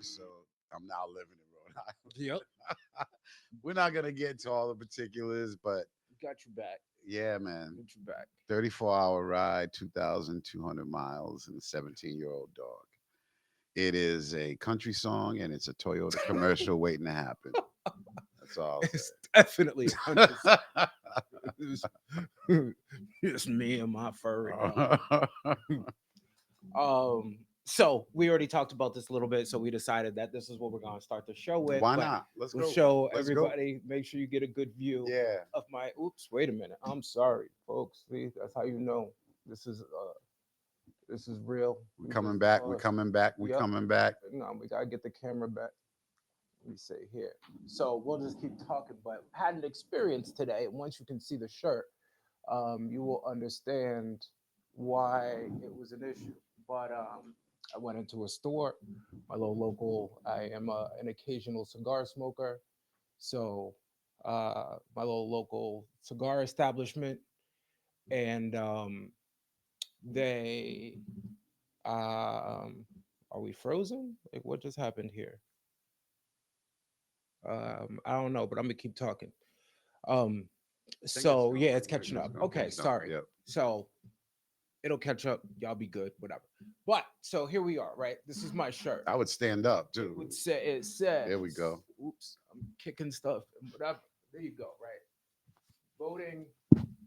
episode. I'm now living in Rhode Yep. Island. We're not gonna get into all the particulars, but Got you back. yeah, man. Got you back. 34-hour ride, 2,200 miles, and a 17-year-old dog. It is a country song and it's a Toyota commercial waiting to happen. That's all It's definitely a country song. I'll It's, it's me and my furry dog. say. So we already talked about this a little bit, so we decided that this is what we're gonna start the show with. Why But not? Let's we'll go. show Let's go. everybody, make sure you get a good view Yeah. of my oops, wait a minute. I'm sorry, folks. See, that's how you know this is real. We're We coming just back. We're coming back. We're yep. coming back. No, we gotta get the camera back. Let me say here. So we'll just keep talking, but had an experience today. And once you can see the shirt, you will understand why it was an issue. But I went into a store, my little local. I am an occasional cigar smoker, so my little local cigar establishment, and they are we frozen? Like what just happened here? I don't know, but I'm gonna keep talking. Um, I think it's so still yeah, it's working. catching It's up. still Okay, catching up. sorry. Yep. So it'll catch up. Y'all be good, whatever. But so here we are, right? This is my shirt. I would stand up It too. would say it says. There we go. Oops, I'm kicking stuff and whatever. There you go. Right. Voting,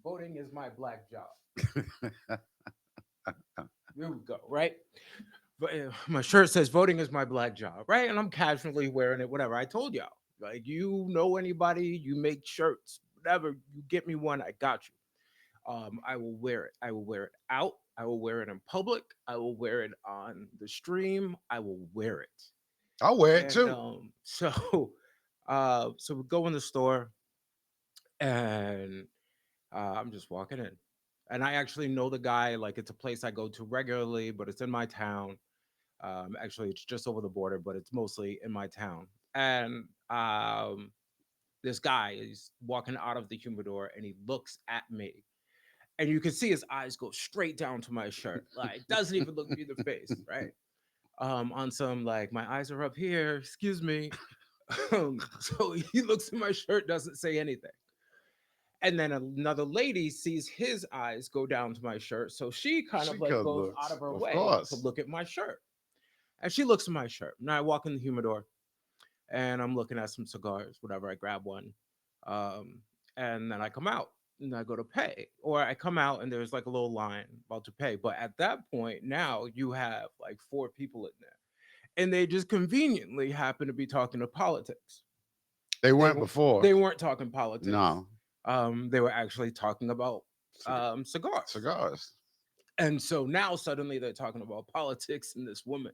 voting is my black job. There we go. Right. But my shirt says voting is my black job, right? And I'm casually wearing it, whatever. I told y'all, like, you know anybody, you make shirts, whatever, you get me one, I got you. I will wear it. I will wear it out. I will wear it in public. I will wear it on the stream. I will wear it. I'll wear it And too. so we go in the store, and I'm just walking in. And I actually know the guy, like it's a place I go to regularly, but it's in my town. Actually, it's just over the border, but it's mostly in my town. And this guy is walking out of the humidor, and he looks at me, and you can see his eyes go straight down to my shirt, like doesn't even look me in the face, right? On some like my eyes are up here, excuse me. So he looks at my shirt, doesn't say anything. And then another lady sees his eyes go down to my shirt, so she kind She of like could goes out looks, of her of way to course. look at my shirt. And she looks at my shirt. Now I walk in the humidor, and I'm looking at some cigars, whatever. I grab one. Um, and then I come out and I go to pay. Or I come out and there's like a little line about to pay. But at that point, now you have like four people in there. And they just conveniently happen to be talking to politics. They They weren't w- before. they weren't talking politics. No. They were actually talking about Cig- cigars. cigars. And so now suddenly they're talking about politics, and this woman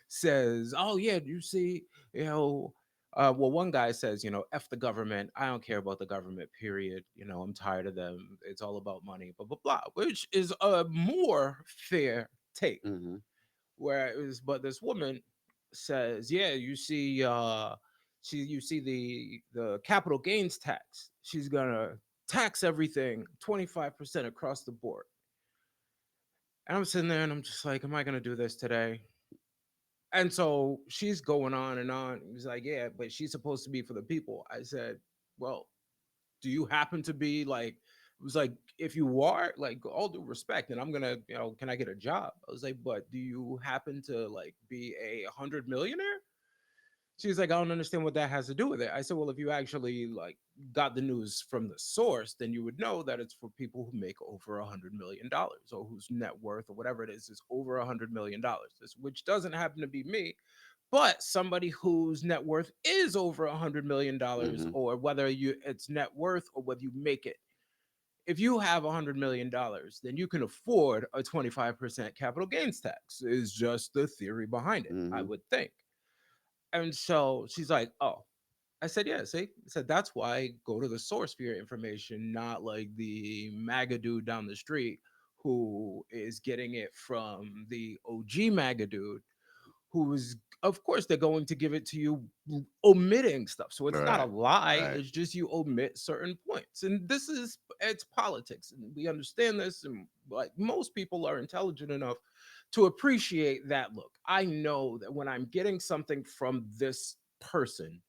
says, "Oh yeah, do you see, you know." Well, one guy says, "F the government. I don't care about the government. Period. I'm tired of them. It's all about money." Blah blah blah, which is a more fair take. Hmm. Whereas, but this woman says, "Yeah, you see the capital gains tax. She's gonna tax everything 25% across the board." And I'm sitting there and I'm just like, am I gonna do this today? And so she's going on and on. He's like, yeah, but she's supposed to be for the people. I said, well, do you happen to be like, it was like, if you are, like, all due respect, and I'm gonna, can I get a job? I was like, but do you happen to like be a 100 millionaire? She's like, I don't understand what that has to do with it. I said, well, if you actually like got the news from the source, then you would know that it's for people who make over $100 million, or whose net worth or whatever it is over $100 million. Which doesn't happen to be me, but somebody whose net worth is over $100 million, Hmm. or whether you it's net worth or whether you make it. If you have $100 million, then you can afford a 25% capital gains tax. Is just the theory behind it, I Hmm. would think. And so she's like, "Oh." I said, "Yeah, see?" I said, "That's why I go to the source for your information, not like the MAGA dude down the street who is getting it from the OG MAGA dude, who is, of course, they're going to give it to you omitting stuff. So it's not a Right. lie, Right. it's just you omit certain points. And it's politics. And we understand this. And like most people are intelligent enough to appreciate that look. I know that when I'm getting something from this person,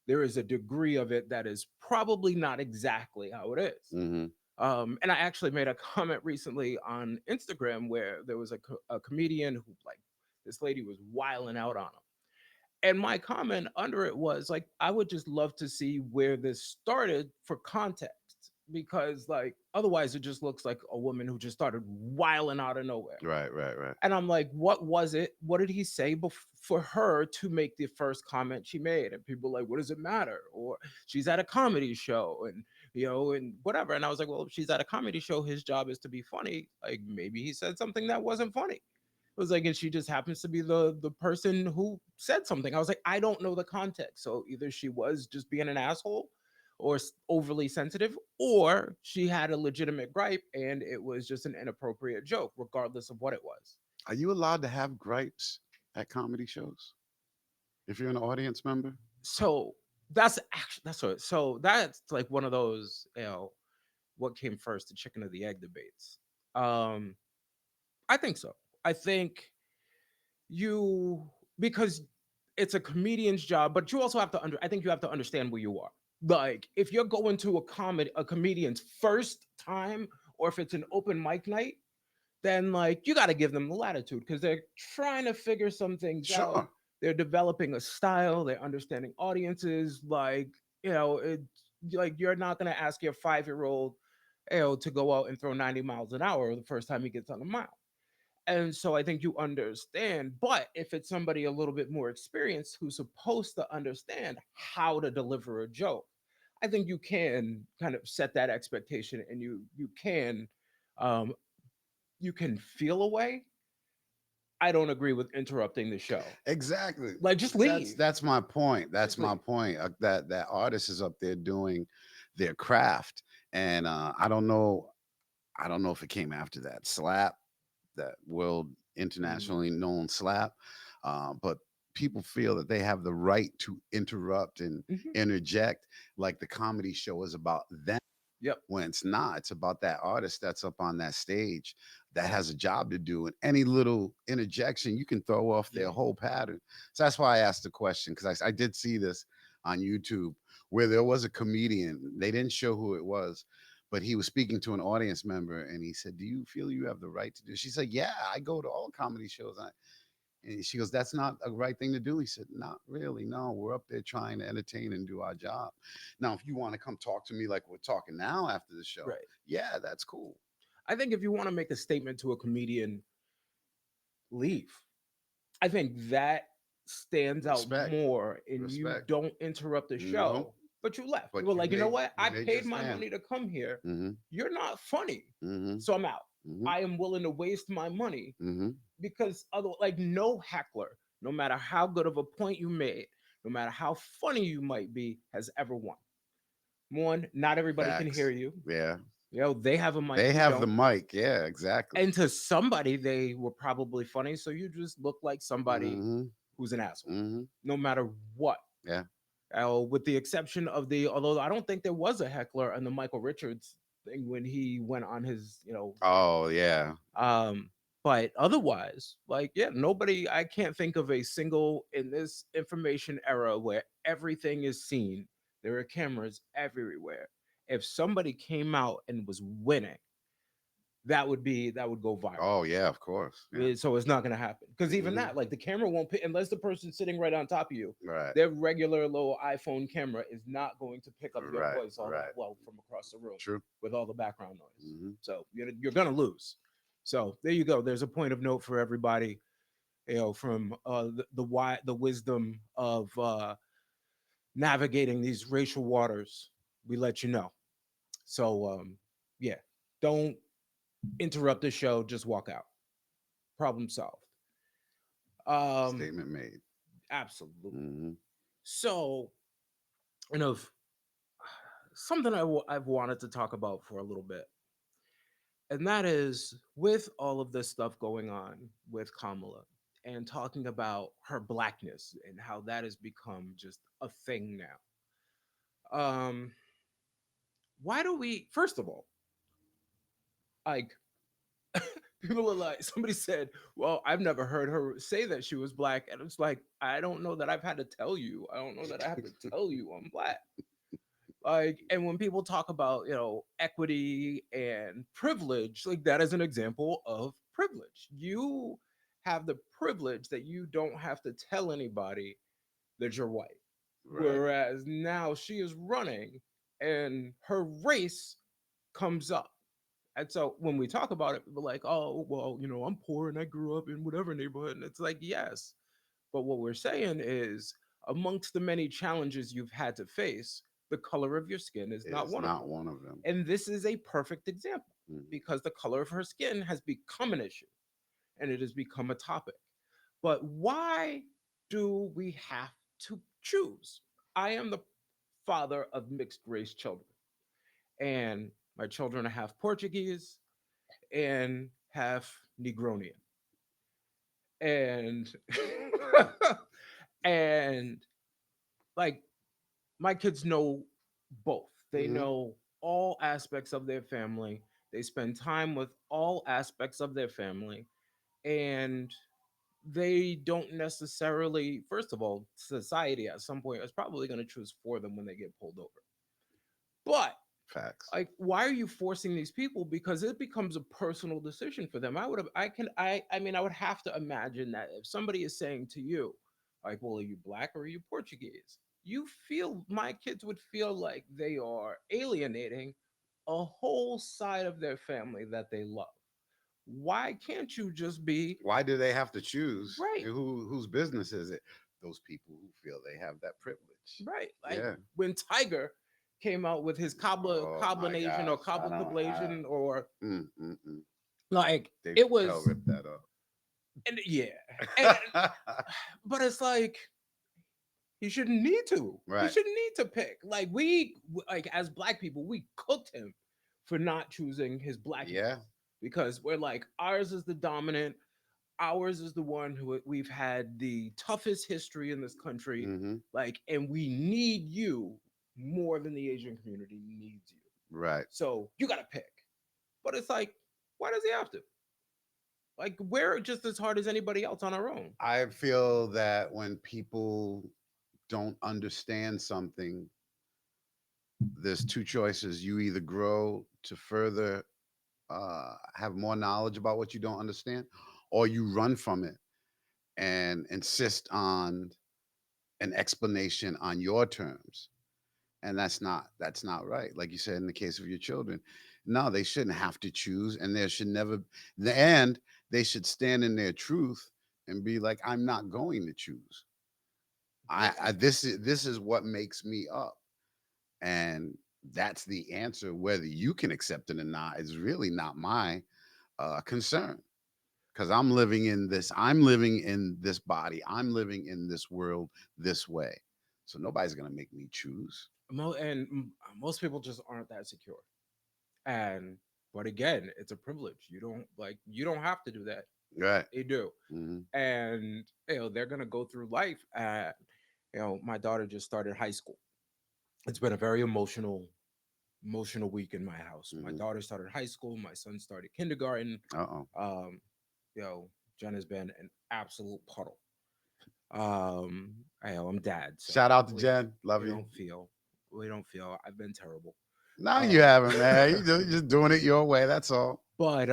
there is a degree of it that is probably not exactly how it is. Mm-hmm. And I actually made a comment recently on Instagram where there was a comedian who, like, this lady was wiling out on him. And my comment under it was like, I would just love to see where this started for context, because like otherwise it just looks like a woman who just started wiling out of nowhere. Right, right, right. And I'm like, what was it? What did he say for her to make the first comment she made? And people were like, what does it matter? Or she's at a comedy show and, and whatever. And I was like, well, if she's at a comedy show, his job is to be funny. Like maybe he said something that wasn't funny. It was like, and she just happens to be the person who said something. I was like, I don't know the context. So either she was just being an asshole or overly sensitive, or she had a legitimate gripe and it was just an inappropriate joke, regardless of what it was. Are you allowed to have gripes at comedy shows if you're an audience member? So that's actually that's what. So that's like one of those, what came first, the chicken or the egg debates. Um, I think so. I think you because it's a comedian's job, but you also have to I think you have to understand where you are. Like if you're going to a comedian's first time, or if it's an open mic night, then like you got to give them the latitude because they're trying to figure some things out. Sure. They're developing a style, they're understanding audiences. Like, it like you're not gonna ask your 5 year old, to go out and throw 90 miles an hour the first time he gets on a mile. And so I think you understand. But if it's somebody a little bit more experienced who's supposed to understand how to deliver a joke, I think you can kind of set that expectation, and um you can feel a way. I don't agree with interrupting the show. Exactly. Like just That's leave. that's my point. That's Just my leave. point. That artist is up there doing their craft, and I don't know if it came after that slap, that world Mhm. internationally known slap, but people feel that they have the right to interrupt and Mhm. interject, like the comedy show is about them, Yep. when it's not. It's about that artist that's up on that stage that has a job to do, and any little interjection you can throw off their Yeah. whole pattern. So that's why I asked the question, because I did see this on YouTube where there was a comedian. They didn't show who it was, but he was speaking to an audience member, and he said, do you feel you have the right to do? She said, yeah, I go to all comedy shows. And she goes, that's not a right thing to do. He said, not really. No, we're up there trying to entertain and do our job. Now, if you want to come talk to me like we're talking now after the show, Right. yeah, that's cool. I think if you want to make a statement to a comedian, leave. I think that stands out Respect, more, and you respect. don't interrupt the No, show, but you left. You but were like, you know what? you I made your paid my stand. money to come here. Mm-hmm. You're not funny. Mm-hmm. So I'm out. Mm-hmm. I am willing to waste my money Mm-hmm. because other like no heckler, no matter how good of a point you made, no matter how funny you might be, has ever won. One, not everybody can hear Facts. you. Yeah. They have a mic, They you have the don't. mic. Yeah, exactly. And to somebody, they were probably funny. So you just look like somebody Mm-hmm. who's an asshole, Mm-hmm. no matter what. Yeah. With the exception of although I don't think there was a heckler in the Michael Richards thing when he went on his, rant. Oh, yeah. Um, but otherwise, like, yeah, nobody, I can't think of a single in this information era where everything is seen. There are cameras everywhere. If somebody came out and was winning, that would go viral. Oh, yeah, of course. Yeah. So it's not going to happen because even Mm-hmm. that, like, the camera won't pick unless the person sitting right on top of you. Right. Their regular little iPhone camera is not going to pick up your Right. voice all that Right. well from across the room True. with all the background noise. Mm-hmm. So you're going to lose. So there you go. There's a point of note for everybody. From the wisdom of navigating these racial waters, we let you know. So yeah, don't interrupt the show. Just walk out. Problem solved. Um, Statement made. Absolutely. Mm-hmm. So, of something I've wanted to talk about for a little bit, and that is with all of this stuff going on with Kamala and talking about her blackness and how that has become just a thing now. Um, why do we, first of all, like, People are like, somebody said, well, I've never heard her say that she was black. And it's like, I don't know that I've had to tell you. I don't know that I have to tell you I'm black. Like, and when people talk about, equity and privilege, like that is an example of privilege. You have the privilege that you don't have to tell anybody that you're white. Right. Whereas now she is running and her race comes up. And so when we talk about it, we're like, oh, well, I'm poor and I grew up in whatever neighborhood. And it's like, yes. But what we're saying is, amongst the many challenges you've had to face, the color of your skin is not Is one of not them. one of them. And this is a perfect example Mhm. because the color of her skin has become an issue and it has become a topic. But why do we have to choose? I am the father of mixed race children, and my children are half Portuguese and half Negronian. And and like my kids know both. They Mhm. know all aspects of their family. They spend time with all aspects of their family. And they don't necessarily, first of all, society at some point is probably going to choose for them when they get pulled over. But Facts. like, why are you forcing these people? Because it becomes a personal decision for them. I would have to imagine that if somebody is saying to you, like, well, are you black or are you Portuguese? My kids would feel like they are alienating a whole side of their family that they love. Why can't you just be Why do they have to choose? right? Whose business is it? Those people who feel they have that privilege. Right. Like Yeah. when Tiger came out with his Oh my combination or gosh. I cobble don't. coblation or Mm. like Dave it Chappelle was ripped that and yeah. And up. but it's like he shouldn't need to. He Right. shouldn't need to pick. Like as black people, we cooked him for not choosing his blackness Yeah. because we're like ours is the dominant, ours is the one who we've had the toughest history in this country, Hmm. like, and we need you more than the Asian community needs you. Right. So you gotta pick. But it's like, why does he have to? Like, we're just as hard as anybody else on our own. I feel that when people don't understand something, there's two choices. You either grow to further have more knowledge about what you don't understand, or you run from it and insist on an explanation on your terms. And that's not right. Like you said, in the case of your children, no, they shouldn't have to choose, and there should never. And they should stand in their truth and be like, I'm not going to choose. Yeah. This is what makes me up, and that's the answer. Whether you can accept it or not is really not my concern, because I'm living in this body, I'm living in this world this way. So nobody's gonna make me choose. Most people just aren't that secure. And but again, it's a privilege. You don't have to do that. Right. They do. Hmm. And they're gonna go through life at my daughter just started high school. It's been a very emotional week in my house. My Hmm. daughter started high school, my son started kindergarten. Uh-oh. Um, Jen has been an absolute puddle. I'm dad, so Shout out to Jen. Love we you. don't feel we don't feel I've been terrible. No, you Um, haven't, man. You're just doing it your way. That's all. but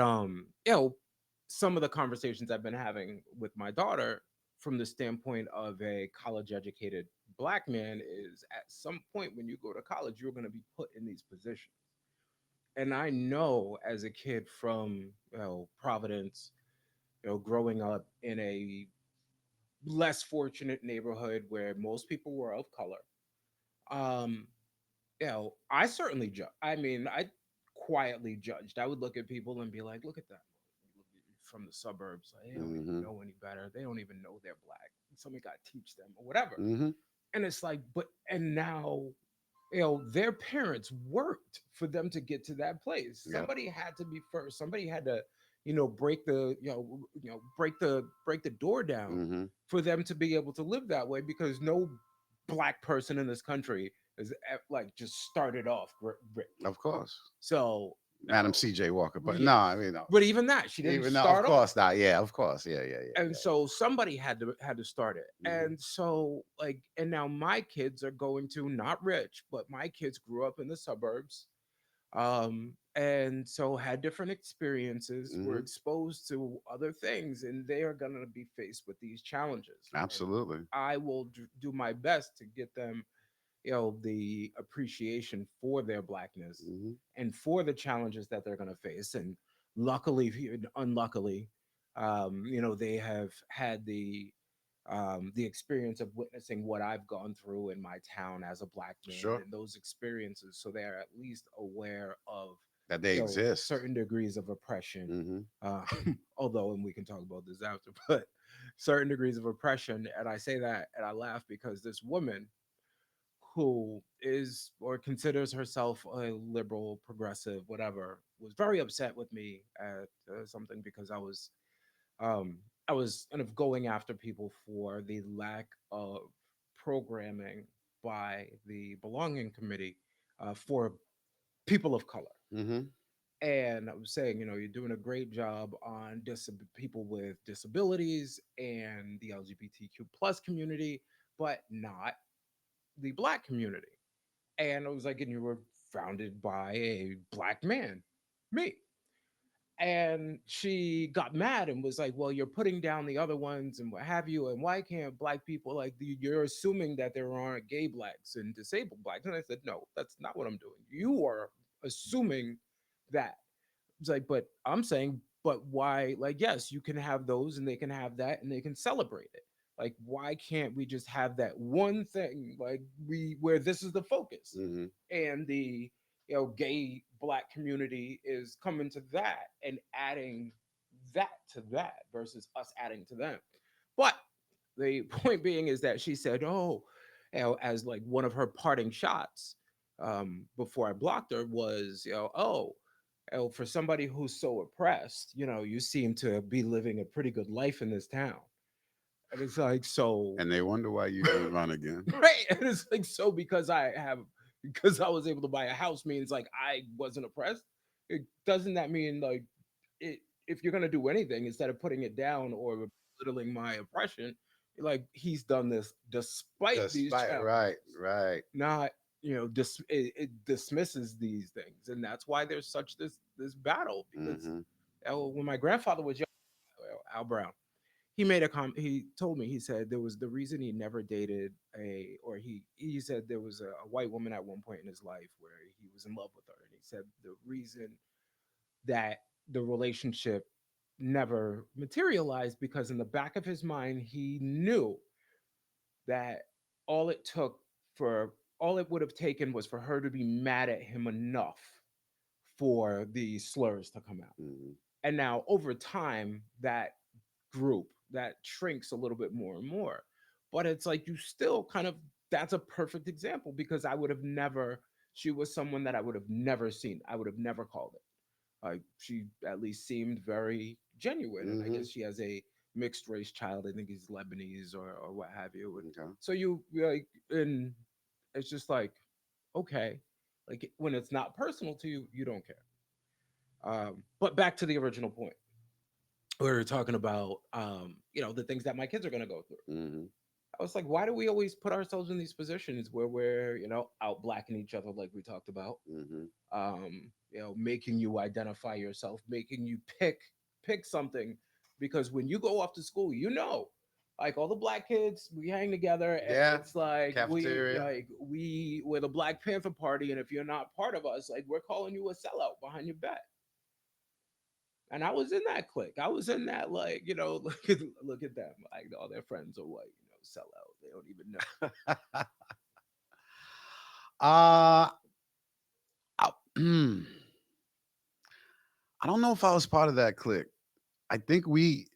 some of the conversations I've been having with my daughter from the standpoint of a college educated black man is at some point when you go to college, you're going to be put in these positions. And I know as a kid from Providence, growing up in a less fortunate neighborhood where most people were of color, um, I certainly judge. I mean, I quietly judged. I would look at people and be like, "Look at that from the suburbs. Like, they don't even Hmm. know any better. They don't even know they're black. Somebody got to teach them or whatever." Hmm. And it's like, but and now their parents worked for them to get to that place. Yep. Somebody had to be first. Somebody had to break the break the door down Hmm. for them to be able to live that way, because no black person in this country is like just started off rich. Of course. So Madam No, C.J. Walker. But yeah, no, I mean, no, but even that, she didn't even now, of start off. course not. Yeah, of course. Yeah, yeah, yeah, And so somebody had to start it. yeah. And so like, and now my kids are going to, not rich, but my kids grew up in the suburbs, and so had different experiences, were Hmm. exposed to other things, and they are going to be faced with these challenges. And Absolutely. I will do my best to get them, the appreciation for their blackness Hmm. and for the challenges that they're going to face. And luckily, unluckily, they have had the experience of witnessing what I've gone through in my town as a black man, Sure. and those experiences, so they're at least aware of, That they exist. certain degrees of oppression. Hmm. Uh, although, and we can talk about this after, but certain degrees of oppression. And I say that and I laugh because this woman who is or considers herself a liberal, progressive, whatever, was very upset with me at something because um, I was kind of going after people for the lack of programming by the Belonging Committee for people of color. Hmm. And I was saying, you're doing a great job on people with disabilities and the LGBTQ plus community, but not the black community. And I was like, and you were founded by a black man, me. And she got mad and was like, well, you're putting down the other ones and what have you. And why can't black people, like, you're assuming that there aren't gay blacks and disabled blacks. And I said, no, that's not what I'm doing. You are assuming that. It's like, but I'm saying, but why? Like, yes, you can have those and they can have that and they can celebrate it. Like, why can't we just have that one thing, like, where this is the focus, Hmm. and the gay black community is coming to that and adding that to that versus us adding to them. But the point being is that she said, oh, as like one of her parting shots, before I blocked her, was, oh, for somebody who's so oppressed, you seem to be living a pretty good life in this town. And it's like, so, And they wonder why you didn't run again. right? And it's like, so because I was able to buy a house means like I wasn't oppressed. It doesn't that mean like it, if you're gonna do anything, instead of putting it down or belittling my oppression, like he's done this despite these Despite, challenges, right, right. not, it dismisses these things. And that's why there's such this battle, because Hmm. when my grandfather was young, Al Brown, he told me, he said there was the reason he never dated he said there was a white woman at one point in his life where he was in love with her, and he said the reason that the relationship never materialized because in the back of his mind he knew that all it took all it would have taken was for her to be mad at him enough for the slurs to come out. Hmm. And now over time that group that shrinks a little bit more and more. But it's like you still kind of, that's a perfect example because I would have never, she was someone that I would have never seen. I would have never called it. Like she at least seemed very genuine. And I Hmm. guess she has a mixed race child. I think he's Lebanese or what have you. And Okay. so you like, and it's just like, okay, like when it's not personal to you, you don't care. But back to the original point, we were talking about the things that my kids are going to go through. Hmm. I was like, why do we always put ourselves in these positions where we're out blacking each other like we talked about, Hmm. making you identify yourself, making you pick something, because when you go off to school, like all the black kids, we hang together, and Yeah. it's like Cafeteria. we're the Black Panther Party, and if you're not part of us, like we're calling you a sellout behind your back. And I was in that clique. I was in that, like, look at them. Like all their friends are white, sell out. They don't even know. uh I, I don't know if I was part of that clique. I think we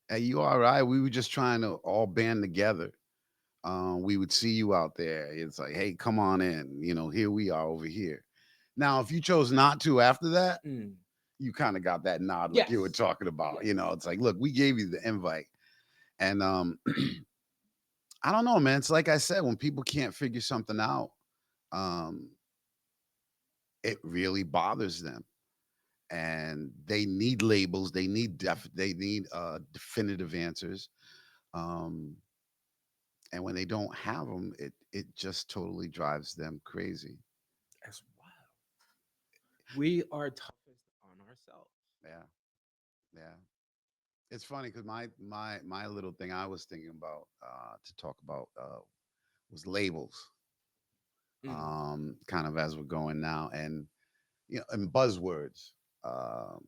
at URI, we were just trying to all band together. We would see you out there. It's like, hey, come on in. Here we are over here. Now, if you chose not to after that, Mm. you kind of got that nod like you were Yes. talking about. Yes. It's like, look, we gave you the invite. And I don't know, man. It's like I said, when people can't figure something out, um, it really bothers them. and they need labels. They need definitive answers. Um, and when they don't have them, it just totally drives them crazy. That's wild. We are toughest on ourselves. Yeah, yeah. It's funny because my little thing I was thinking about to talk about was labels. Mm, Kind of as we're going now, and and buzzwords. Um,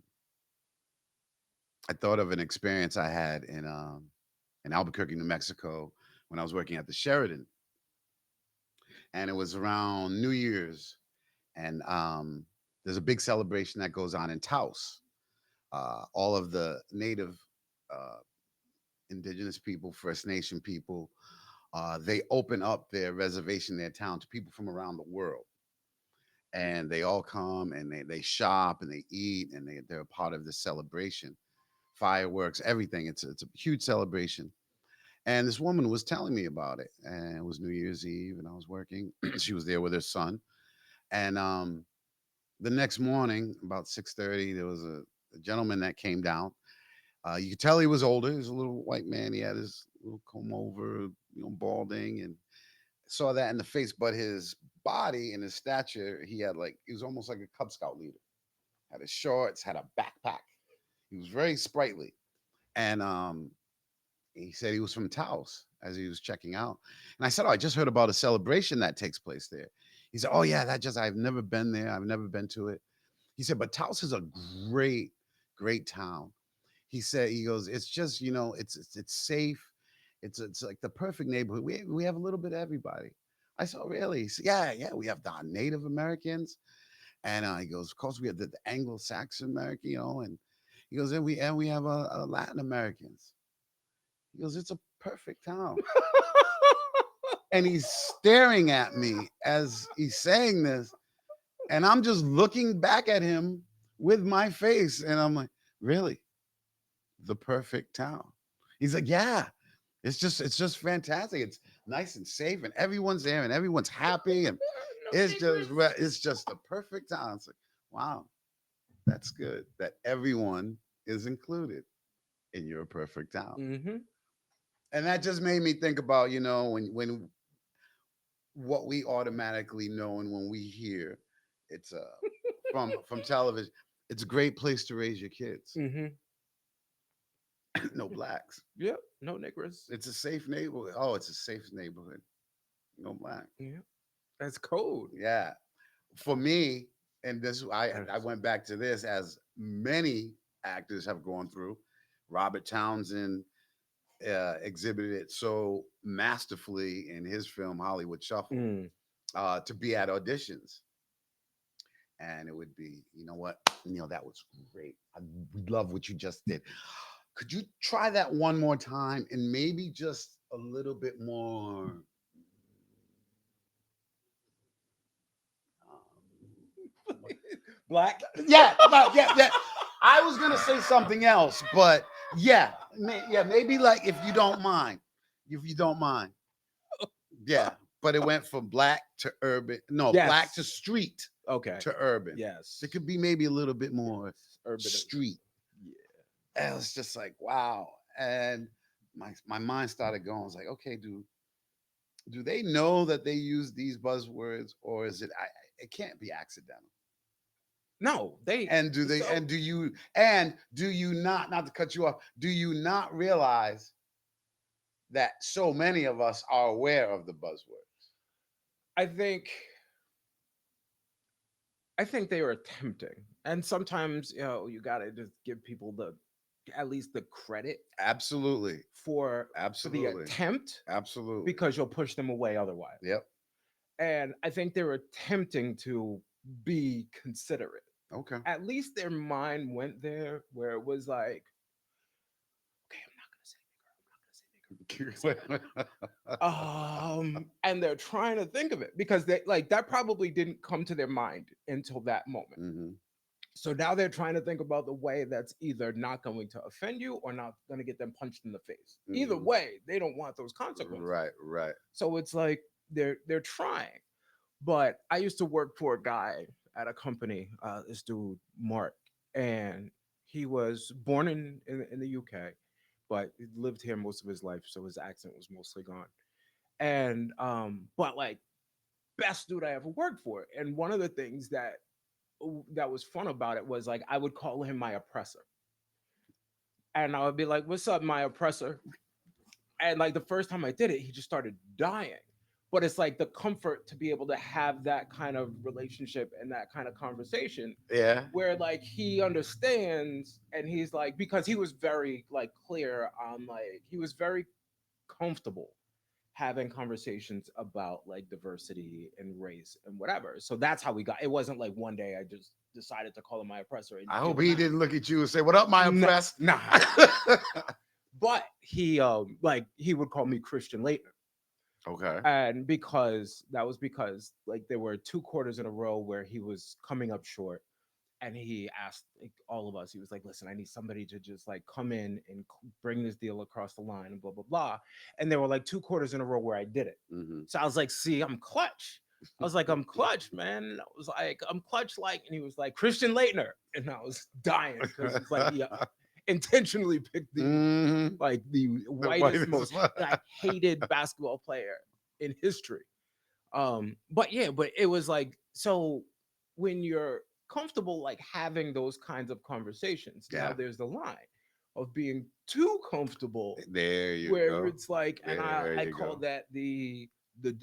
I thought of an experience I had in Albuquerque, New Mexico, when I was working at the Sheridan, and it was around New Year's, and there's a big celebration that goes on in Taos. All of the native, uh, indigenous people, First Nation people, they open up their reservation, their town, to people from around the world, and they all come and they shop and they eat and they're a part of the celebration, fireworks, everything. It's a huge celebration. And this woman was telling me about it, and it was New Year's Eve, and I was working. She was there with her son, and the next morning, about 6:30, there was a gentleman that came down. You could tell he was older. He was a little white man. He had his little comb over, balding, and saw that in the face. But his body and his stature, he was almost like a Cub Scout leader. Had his shorts, had a backpack. He was very sprightly, and he said he was from Taos as he was checking out. And I said, "Oh, I just heard about a celebration that takes place there." He said, "Oh yeah, I've never been there. I've never been to it." He said, "But Taos is a great, great town." He goes, "It's just, it's safe. It's like the perfect neighborhood. We have a little bit of everybody." I said, "Oh, really?" He said, "Yeah, yeah. We have the Native Americans." And he goes, "Of course, we have the Anglo-Saxon American, and he goes, and we have Latin Americans." He goes, "It's a perfect town." And he's staring at me as he's saying this, and I'm just looking back at him with my face, and I'm like, "Really, the perfect town?" He's like, "Yeah, it's just fantastic. It's nice and safe, and everyone's there, and everyone's happy, and no it's secrets. it's just the perfect town." It's like, wow, that's good that everyone is included in your perfect town. Mm-hmm. And that just made me think about, when what we automatically know, and when we hear it's from television, it's a great place to raise your kids. Mm-hmm. No blacks. Yep. No niggers. It's a safe neighborhood. Oh, it's a safe neighborhood. No black. Yeah. That's cold. Yeah. For me, and this I That's- went back to this, as many actors have gone through. Robert Townsend exhibited it so masterfully in his film Hollywood Shuffle, Mm. to be at auditions, and it would be, what, that was great. I love what you just did. Could you try that one more time, and maybe just a little bit more? Black. Yeah, yeah, yeah. I was gonna say something else, but yeah, yeah, maybe, like, if you don't mind, yeah. But it went from black to urban. No, black to Yes. street Okay. to urban. It Yes. could be maybe a little bit more Yes. Urban. street. Yeah. And it was just like, wow. And my mind started going. I was like, okay, do they know that they use these buzzwords, or is it can't be accidental? No, they And so do you not to cut you off, do you not realize that so many of us are aware of the buzzwords? I think I think they were attempting. And sometimes, you gotta just give people the at least the credit Absolutely. for the Absolutely. attempt Absolutely. because you'll push them away otherwise. Yep. And I think they were attempting to be considerate. Okay. At least their mind went there where it was like, okay, I'm not gonna say nigger, I'm not gonna say nigger, I'm not gonna say and they're trying to think of it because they like that probably didn't come to their mind until that moment. Hmm. So now they're trying to think about the way that's either not going to offend you or not going to get them punched in the face. Either Hmm. way, they don't want those consequences. Right, right. So it's like they're trying. But I used to work for a guy at a company, this dude Mark. and he was born in the UK, but he lived here most of his life, so his accent was mostly gone. And but like best dude I ever worked for. And one of the things that was fun about it was like I would call him my oppressor, and I would be like, "What's up, my oppressor?" And like the first time I did it, he just started dying. But it's like the comfort to be able to have that kind of relationship and that kind of conversation Yeah. where like he understands and he's like because he was very like clear on like he was very comfortable having conversations about like diversity and race and whatever. So that's how we got it wasn't like one day I just decided to call him my oppressor and I deal hope with he nah. didn't look at you and say, "What up, my Nah, oppressed?" nah. But he like he would call me Christian Leitner. Okay. And because like there were two quarters in a row where he was coming up short and he asked like, all of us, he was like, listen, I need somebody to just like come in and bring this deal across the line and blah blah blah. And there were like two quarters in a row where I did it. Hmm. So I was like, see, I'm clutch. I was like, I'm clutch, man. And I was like, I'm clutch like, and he was like, Christian Leitner. And I was dying because it's like he intentionally picked Hmm. the The whitest, whitest most one. like hated basketball player in history. But yeah, but it was like so when you're comfortable like having those kinds of conversations, now Yeah. there's the line of being too comfortable There you where go. it's like, and There I you call go. that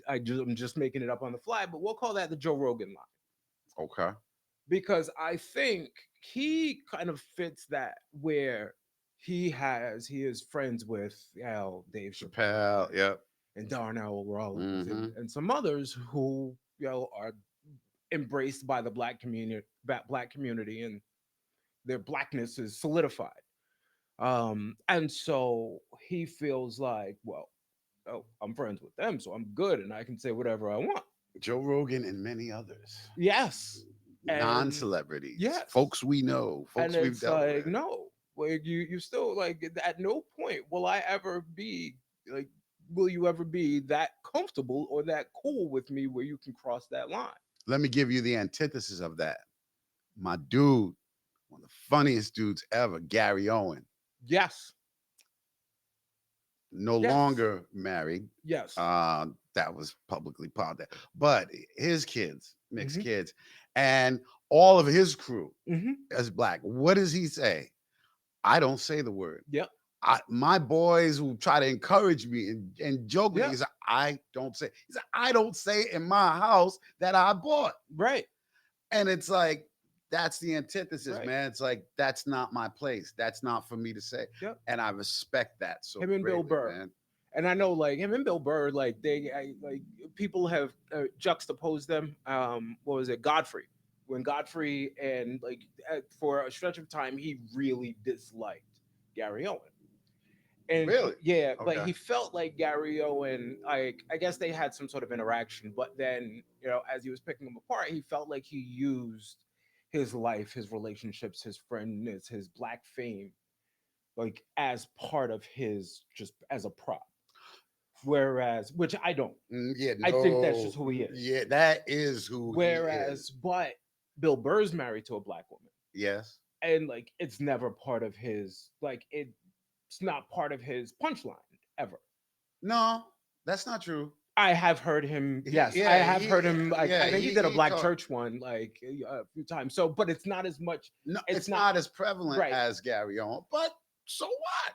I'm just making it up on the fly, but we'll call that the Joe Rogan line Okay. because I think he kind of fits that where he is friends with Dave Chappelle Chappelle. Yep. and Darnell Rollins Hmm. and some others who are embraced by the black community and their blackness is solidified. And so he feels like, well, oh, I'm friends with them, so I'm good and I can say whatever I want. Joe Rogan and many others. Yes. And Non-celebrities, yes. folks we know, And folks we've it's dealt like, with. no, like you still like at no point will I ever be like will you ever be that comfortable or that cool with me where you can cross that line? Let me give you the antithesis of that. My dude, one of the funniest dudes ever, Gary Owen, Yes. no Yes. longer married. Yes. That was publicly part that, but his kids, mixed Hmm. kids, and all of his crew Hmm. as black. What does he say? I don't say the word. Yep. My boys who try to encourage me and joke with me, Yep. he said, I don't say. He said, I don't say in my house that I bought. Right. And it's like, that's the antithesis, Right. man. It's like, that's not my place. That's not for me to say. Yep. And I respect that so Him and Bill greatly, Burr. man. And I know like him and Bill Burr, like like people have juxtaposed them. What was it? Godfrey. When Godfrey and like for a stretch of time, he really disliked Gary Owen. And Really? yeah, but Okay. he felt like Gary Owen, like I guess they had some sort of interaction, but then, as he was picking him apart, he felt like he used his life, his relationships, his friendness, his black fame, like as part of his just as a prop. Whereas, which I don't. Yeah, I think that's just no. who he is. Yeah, that is who he is. Whereas, but Bill Burr's married to a black woman. Yes. And like it's never part of his it's not part of his punchline ever. No, that's not true. I have heard him. Yes, I Yeah, have heard him. Like yeah, I think he did a he black talked. church one like a few times. So, but it's not as much. No, It's it's not not as prevalent right, as Gary Owen, but so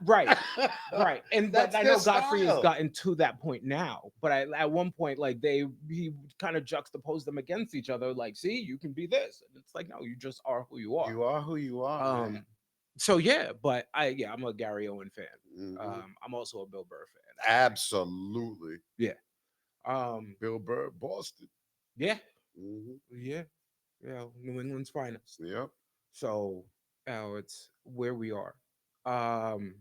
right, what? right. And but That's I their know Godfrey has style. gotten to that point now. But at one point, like he kind of juxtaposed them against each other. Like, see, you can be this, and it's like, no, you just are who you are. You are who you are, man. Um. So yeah, but I'm a Gary Owen fan. Hmm. I'm also a Bill Burr fan. Absolutely. Yeah. Um. Bill Burr, Boston. Yeah. Hmm. Yeah. Yeah. New England's finest. Yep. So, it's where we are. Um,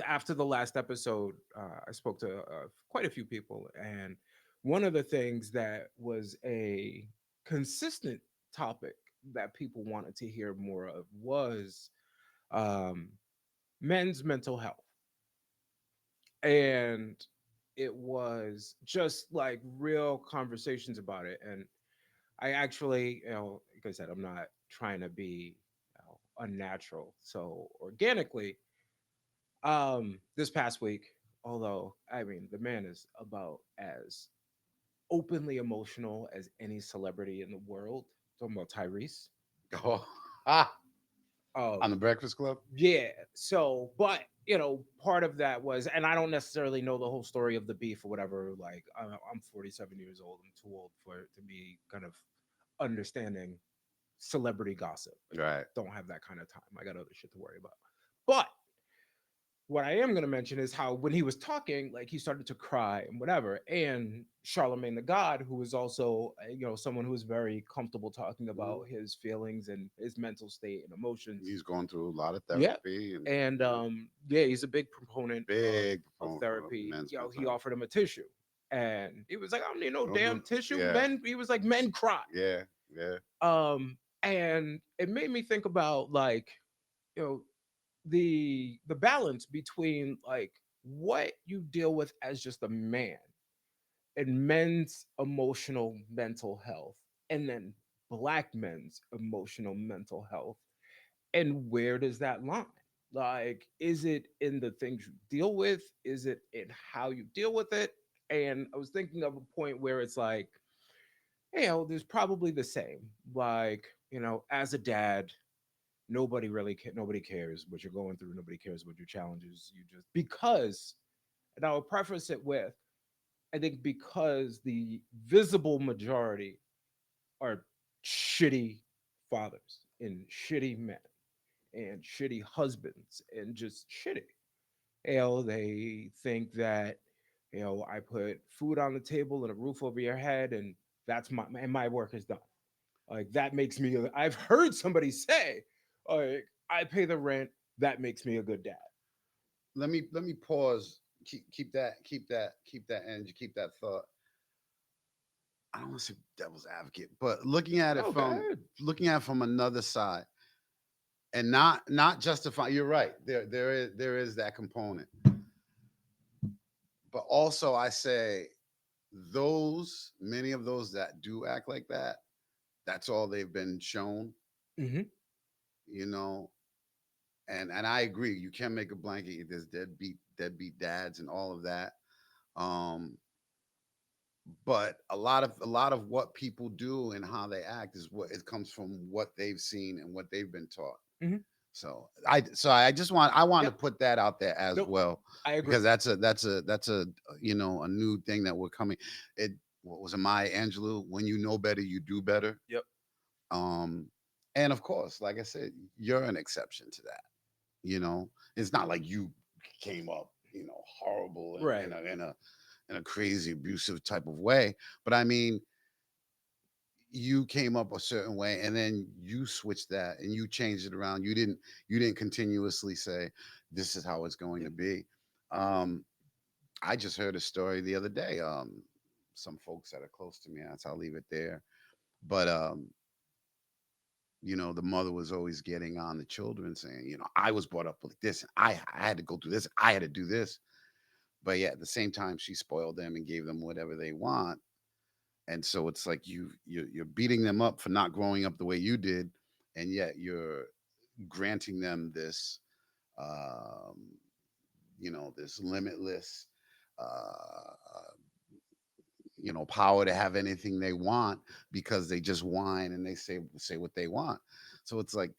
After the last episode, I spoke to quite a few people, and one of the things that was a consistent topic that people wanted to hear more of was um, men's mental health. And it was just like real conversations about it. And I actually, like I said, I'm not trying to be unnatural. So organically, this past week, although I mean the man is about as openly emotional as any celebrity in the world. Talking about Tyrese. Oh, ah, on the Um, Breakfast Club. yeah. So, but part of that was, and I don't necessarily know the whole story of the beef or whatever. Like, I'm 47 years old. I'm too old for to be kind of understanding celebrity gossip. I Right. don't have that kind of time. I got other shit to worry about. But what I am going to mention is how when he was talking, like he started to cry and whatever. And Charlemagne the God, who is also, someone who is very comfortable talking Mhm. about his feelings and his mental state and emotions. He's going through a lot of Yeah. therapy, and And yeah, he's a big proponent big of proponent for therapy. men's mental He health. offered him a tissue. And he was like, I don't need no damn Mhm. tissue. Yeah, Men, he was like, men cry. yeah, yeah. And it made me think about like, you know, the balance between like what you deal with as just a man and men's emotional mental health and then black men's emotional mental health, and where does that line, like is it in the things you deal with, is it in how you deal with it? And I was thinking of a point where it's like, there's probably the same, like, as a dad, nobody cares what you're going through, nobody cares what your challenges, you just because, and I'll preface it with, I think because the visible majority are shitty fathers and shitty men and shitty husbands and just shitty. They think that, I put food on the table and a roof over your head, and that's my work is done. Like that makes me. I've heard somebody say, like, I pay the rent. That makes me a good dad. Let me pause. Keep that energy. Keep that thought. I don't want to say devil's advocate, but No, go ahead. looking at it from another side, and not justify. You're right. There is that component, but also I say those many of those that do act like that. That's all they've been shown. Hmm. You know, and I agree. You can't make a blanket. There's deadbeat dads and all of that. Um, but a lot of what people do and how they act is what it comes from what they've seen and what they've been taught. Hmm. So I just want to Yep. put that out there as Nope. well, I agree. because that's a a new thing that we're coming. It What was it, Maya Angelou? When you know better, you do better. Yep. Um, and of course, like I said, you're an exception to that. It's not like you came up, horrible and Right. in a crazy abusive type of way. But I mean, you came up a certain way and then you switched that and you changed it around. You didn't continuously say this is how it's going Yeah. to be. Um, I just heard a story the other day. Some folks that are close to me, that's I'll leave it there. But the mother was always getting on the children saying, I was brought up like this. I had to go through this. I had to do this. But yeah, at the same time, she spoiled them and gave them whatever they want. And so it's like you're beating them up for not growing up the way you did, and yet you're granting them this, um, this limitless, power to have anything they want because they just whine and they say what they want. So it's like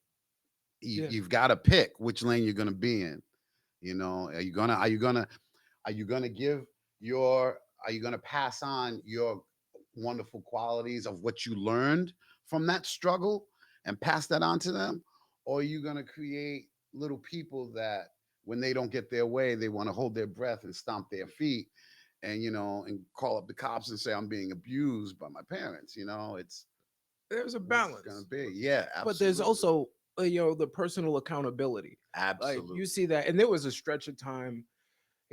Yeah. you've got to pick which lane you're going to be in. Are you gonna give your are you gonna pass on your wonderful qualities of what you learned from that struggle and pass that on to them? Or are you gonna create little people that when they don't get their way, they want to hold their breath and stomp their feet and call up the cops and say I'm being abused by my parents? There's a What's it gonna balance, be? Yeah, but there's absolutely. also the personal accountability. Like you Absolutely. see that, and there was a stretch of time.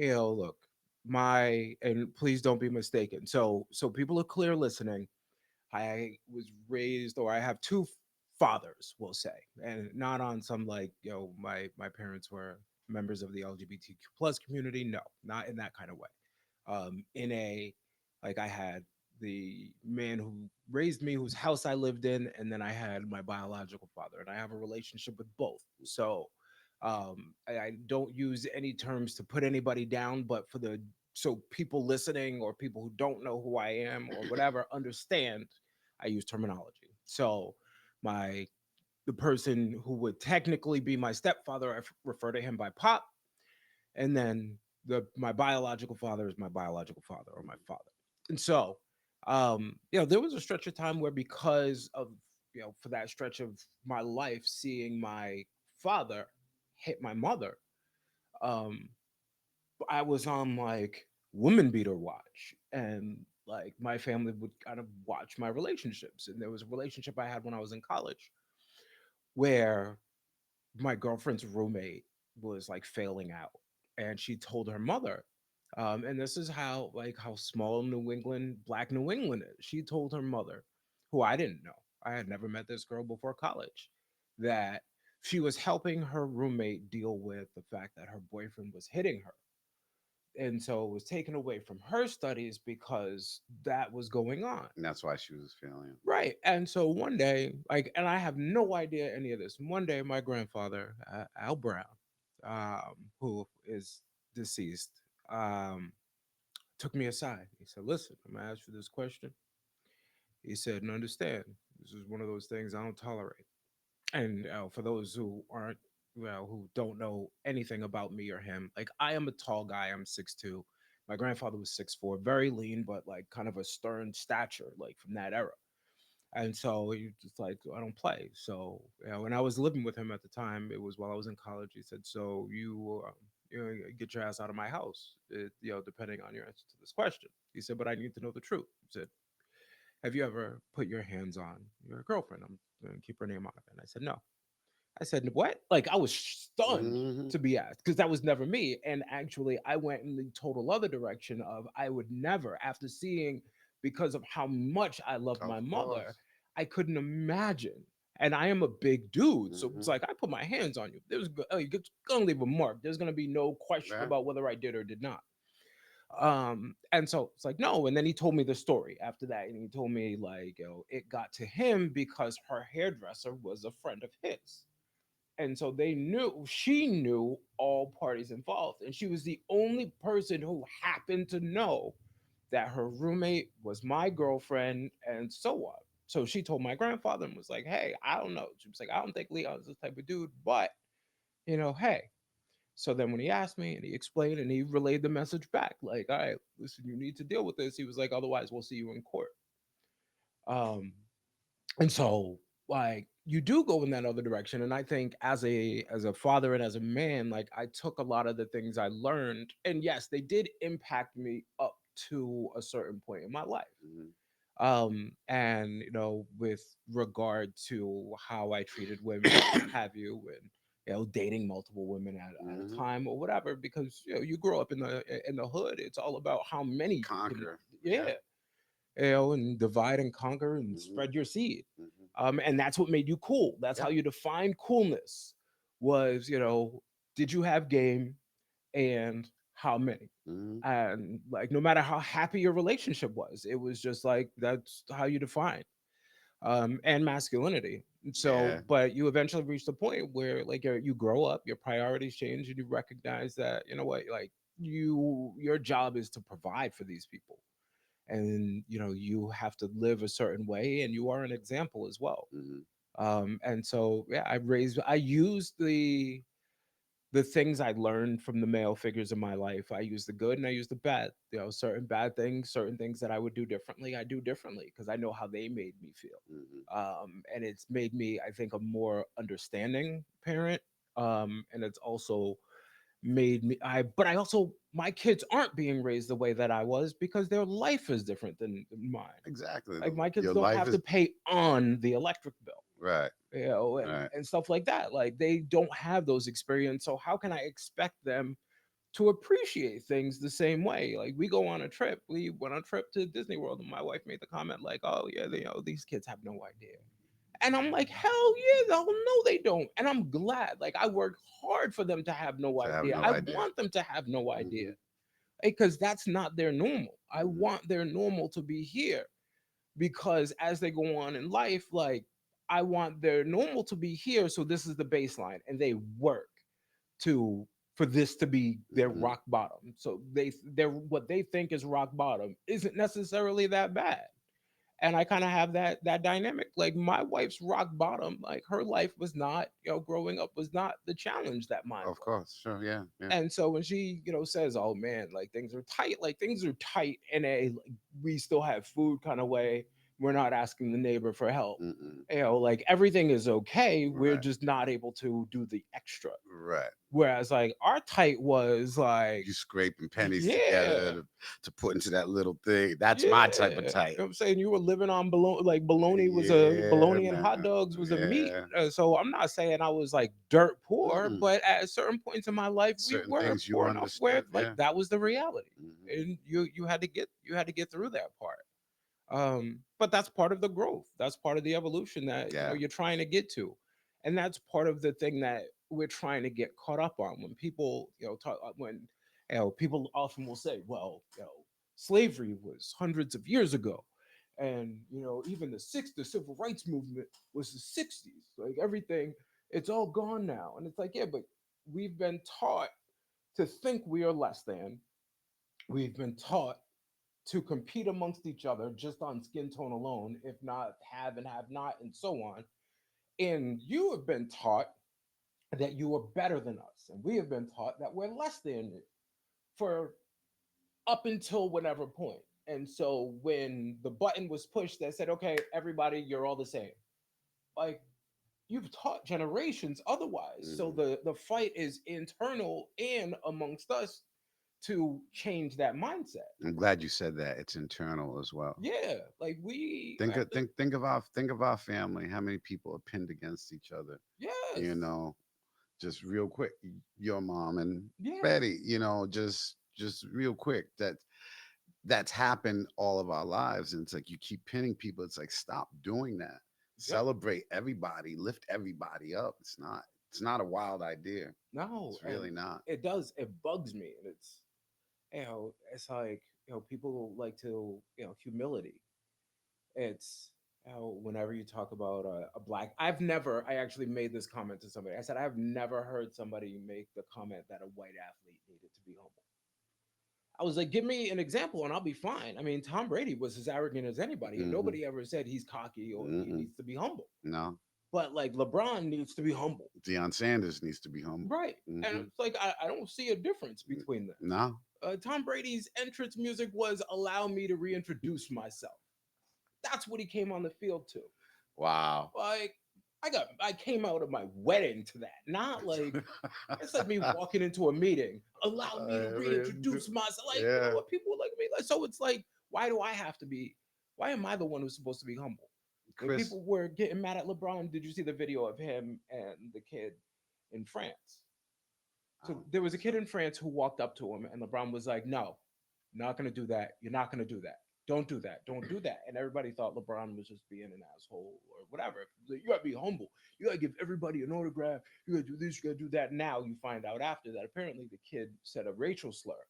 Look, my and please don't be mistaken. So people are clear listening. I was raised, or I have two fathers, we'll say, and not on some like my parents were members of the LGBTQ plus community. No, not in that kind of way. In a like I had the man who raised me, whose house I lived in, and then I had my biological father, and I have a relationship with both. So I don't use any terms to put anybody down, but for the so people listening or people who don't know who I am or whatever understand, I use terminology. So my the person who would technically be my stepfather, refer to him by pop, and then the my biological father is my biological father or my father. And so, there was a stretch of time where because of for that stretch of my life, seeing my father hit my mother, um, I was on like woman beater watch, and like my family would kind of watch my relationships. And there was a relationship I had when I was in college where my girlfriend's roommate was like failing out, and she told her mother, and this is how small New England, black New England is. She told her mother, who I didn't know, I had never met this girl before college, that she was helping her roommate deal with the fact that her boyfriend was hitting her, and so it was taken away from her studies because that was going on. And that's why she was feeling it. Right. And so one day, like, and I have no idea any of this. One day, my grandfather, Al Brown, who is deceased, took me aside. He said, "Listen, I'm gonna ask you this question." He said, "And understand, this is one of those things I don't tolerate." And for those who aren't, who don't know anything about me or him, like I am a tall guy. I'm 6'2". My grandfather was 6'4", very lean, but like kind of a stern stature, like from that era. And so he just like, I don't play. So when I was living with him at the time, it was while I was in college. He said, "So get your ass out of my house, depending on your answer to this question." He said, "But I need to know the truth." He said, "Have you ever put your hands on your girlfriend? I'm going to keep her name out of it." And I said, "No." I said, "What?" Like I was stunned Hmm. to be asked because that was never me. And actually, I went in the total other direction of I would never, after seeing, because of how much I loved Of my mother, course. I couldn't imagine. And I am a big dude, so it's Hmm. like I put my hands on you. You're gonna leave a mark. There's gonna be no question Yeah. about whether I did or did not. And so it's like no. And then he told me the story after that, and he told me like, it got to him because her hairdresser was a friend of his, and so she knew all parties involved, and she was the only person who happened to know that her roommate was my girlfriend, and so on. So she told my grandfather and was like, "Hey, I don't know." She was like, "I don't think Leon's this type of dude, but hey." So then when he asked me and he explained and he relayed the message back, like, "All right, listen, you need to deal with this." He was like, "Otherwise we'll see you in court." um and so like you do go in that other direction, and I think as a father and as a man, like I took a lot of the things I learned, and yes, they did impact me up to a certain point in my life. Hmm. And with regard to how I treated women and what have you, and dating multiple women at a Hmm. time or whatever, because you grow up in the hood, it's all about how many you can, Conquer. Yeah. yeah, and divide and conquer and Hmm. spread your seed. Hmm. And that's what made you cool. That's how Yeah. you define coolness. Was did you have game, and how many? Hmm. And like no matter how happy your relationship was, it was just like that's how you define and masculinity. And so, Yeah. but you eventually reach the point where like you grow up, your priorities change, and you recognize that what, like your job is to provide for these people, and you have to live a certain way, and you are an example as well. Hmm. And so yeah, I used the things I learned from the male figures in my life. I use the good and I use the bad. Certain bad things, certain things that I would do differently, I do differently because I know how they made me feel. Hmm. And it's made me, I think, a more understanding parent. And it's also made me but I also, my kids aren't being raised the way that I was because their life is different than mine. Exactly. Like my kids Your don't life have to is pay on the electric bill, right. and Right. stuff like that. Like they don't have those experiences, so how can I expect them to appreciate things the same way? Like we go on a trip, we went on a trip to Disney World, and my wife made the comment like, "Oh yeah, these kids have no idea." And I'm like, hell yeah, no, they don't. And I'm glad. Like I work hard for them to have no To have idea. no I idea. want them to have no idea Hmm. because that's not their normal. I Mhm. want their normal to be here because as they go on in life, like I want their normal to be here. So this is the baseline, and they work to for this to be their Mhm. rock bottom. So they're what they think is rock bottom isn't necessarily that bad. And I kind of have that dynamic. Like my wife's rock bottom, like her life was not, growing up was not the challenge that mine Of was. course, sure, yeah, yeah. And so when she, says, "Oh man, like things are tight in a like, we still have food kind of way. We're not asking the neighbor for help. Mm-mm. Like everything is okay. We're Right, just not able to do the extra." right. Whereas like our tight was like, You scraping pennies together yeah, to put into that little thing. That's yeah. my type of tight. What I'm saying, you were living on bologna, like Yeah, bologna and hot man. dogs was a meat. Yeah. So I'm not saying I was like dirt poor, Mm-mm. but at certain points in my life, we Certain were things you poor enough where understood. like Yeah. that was the reality, Hmm. and you had to get through that part. But that's part of the growth. That's part of the evolution that Yeah. you're trying to get to, and that's part of the thing that we're trying to get caught up on. When people talk when people often will say, "Well, slavery was hundreds of years ago, and even the civil rights movement was the '60s. Like everything, it's all gone now." And it's like, yeah, but we've been taught to think we are less than. We've been taught to compete amongst each other just on skin tone alone, if not have and have not, and so on. And you have been taught that you are better than us, and we have been taught that we're less than you for up until whatever point. And so when the button was pushed that said, "Okay, everybody, you're all the same," like you've taught generations otherwise. So Hmm. the fight is internal and amongst us to change that mindset. I'm glad you said that. It's internal as well. Yeah, like we Think have of to. think of our family. How many people are pinned against each other? You Yes. know, just real quick. Your mom and Yeah. Betty. Just real quick. That's happened all of our lives, and it's like you keep pinning people. It's like stop doing that. Yep. Celebrate everybody. Lift everybody up. It's not a wild idea. No, It's really and not. it does. It bugs me, and it's like people like to humility. It's whenever you talk about a black, I actually made this comment to somebody. I said I've never heard somebody make the comment that a white athlete needed to be humble. I was like, give me an example and I'll be fine. I mean, Tom Brady was as arrogant as anybody, and Hmm. nobody ever said he's cocky or he Mm-mm. needs to be humble. No. But like LeBron needs to be humble. Deion Sanders needs to be humble. Right. And Hmm. it's like I don't see a difference between them. No. Tom Brady's entrance music was "Allow me to reintroduce myself." That's what he came on the field to. Wow. Like I came out of my wedding to that. Not like it's like me walking into a meeting. "Allow me to reintroduce myself." Like Yeah. what people like me. Like so it's like why do I have to be? Why am I the one who's supposed to be humble? Like Chris. people were getting mad at LeBron. Did you see the video of him and the kid in France? I So don't there think was a kid so. in France who walked up to him, and LeBron was like, "No, not gonna do that. You're not gonna do that. Don't do that. Don't do that." And everybody thought LeBron was just being an asshole or whatever. Like, you gotta be humble. You gotta give everybody an autograph. You gotta do this. You gotta do that. Now you find out after that apparently the kid said a racial slur.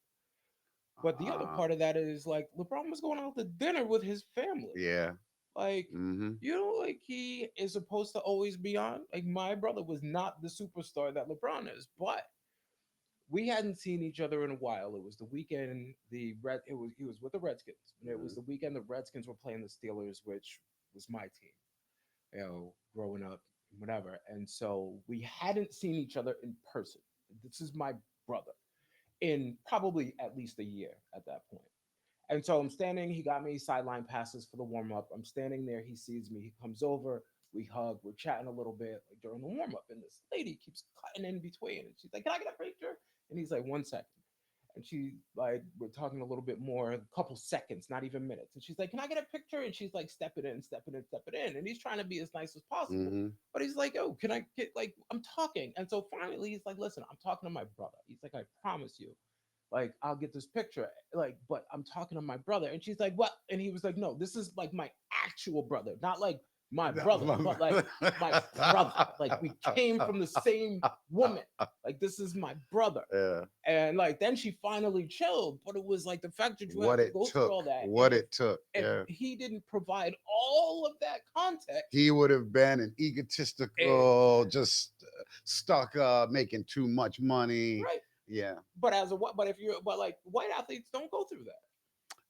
But the other Uh, part of that is like LeBron was going out to dinner with his family. yeah. Like, Hmm. like he is supposed to always be on. Like my brother was not the superstar that LeBron is, but we hadn't seen each other in a while. It was the weekend the Red it was he was with the Redskins. And it was Hmm. the weekend the Redskins were playing the Steelers, which was my team, growing up, whatever. And so we hadn't seen each other in person. This is my brother in probably at least a year at that point. And so I'm standing, he got me sideline passes for the warm up. I'm standing there, he sees me, he comes over, we hug, we're chatting a little bit like during the warm up. And this lady keeps cutting in between. And she's like, "Can I get a picture?" And he's like, "1 second." And she like we're talking a little bit more, a couple seconds, not even minutes. And she's like, "Can I get a picture?" And she's like, "Step it in, step it in, step it in." And he's trying to be as nice as possible. Hmm. But he's like, "Oh, can I get like I'm talking?" And so finally he's like, "Listen, I'm talking to my brother." He's like, "I promise you, like I'll get this picture, like, but I'm talking to my brother." And she's like, "What?" And he was like, "No, this is like my actual brother, not like my That's brother, but like my brother. Like we came from the same woman. Like this is my brother. yeah. And like then she finally chilled, but it was like the fact that you have What to it go through took. all that, and What it took. if Yeah. he didn't provide all of that context, He would have been an exactly egotistical, just stuck making too much money. right. Yeah. But as a what? But if you're but like white athletes don't go through that.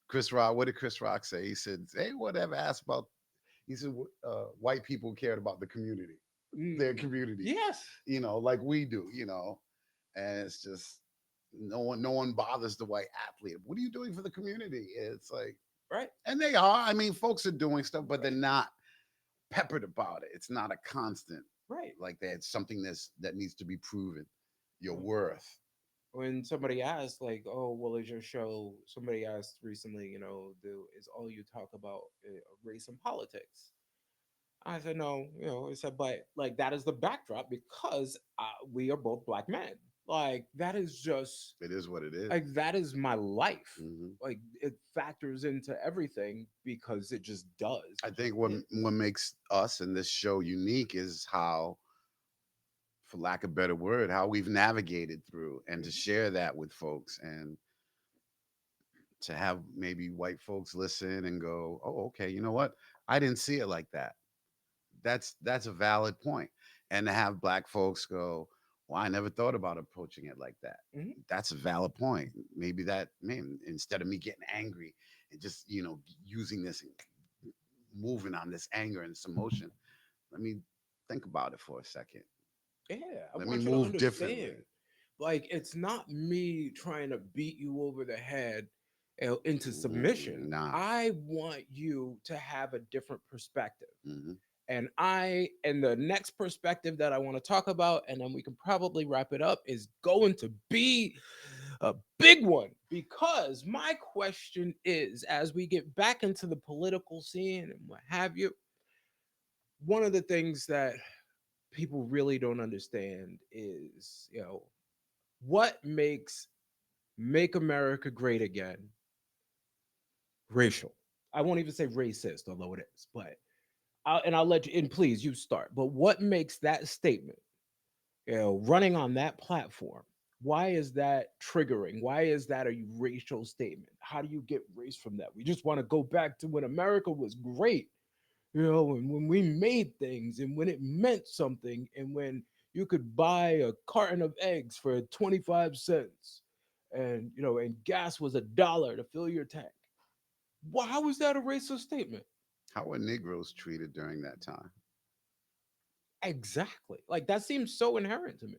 Chris Rock, what did Chris Rock say? He said, "Hey, whatever asked about." He said, "White people cared about the community, their community, Yes, like we do, and it's just no one bothers the white athlete. What are you doing for the community? It's like, right, and they are. I mean, folks are doing stuff, but they're right, not peppered about it. It's not a constant. right. Like that's something that needs to be proven. Your When worth. when somebody asked, like, "Oh, well, is your show?" Somebody asked recently, is all you talk about race and politics? I said, no, I said, but like that is the backdrop because we are both black men. Like that is just It is what it is. like that is my life. Mhm. Like it factors into everything because it just does. I It just think what is. what makes us and this show unique is how, for lack of a better word, how we've navigated through, and to Mhm. share that with folks, and to have maybe white folks listen and go, "Oh, okay, you know what? I didn't see it like that." That's a valid point. And to have black folks go, "Well, I never thought about approaching it like that." Mhm. That's a valid point. Maybe that, man, instead of me getting angry and just, using this and moving on this anger and this emotion, let me think about it for a second. Yeah, I Let me want you to move understand. differently. Like it's not me trying to beat you over the head into Mm, submission. nah. I want you to have a different perspective. Hmm. And the next perspective that I want to talk about, and then we can probably wrap it up, is going to be a big one. Because my question is, as we get back into the political scene and what have you, one of the things that people really don't understand is, what makes Make America Great Again racial. I won't even say racist, although it is, but I'll let you, and please you start. But what makes that statement, running on that platform, why is that triggering? Why is that a racial statement? How do you get race from that? We just want to go back to when America was great, and when we made things and when it meant something and when you could buy a carton of eggs for 25 cents and, and gas was $1 to fill your tank. Well, how was that a racist statement? How were Negroes treated during that time? Exactly. Like that seems so inherent to me.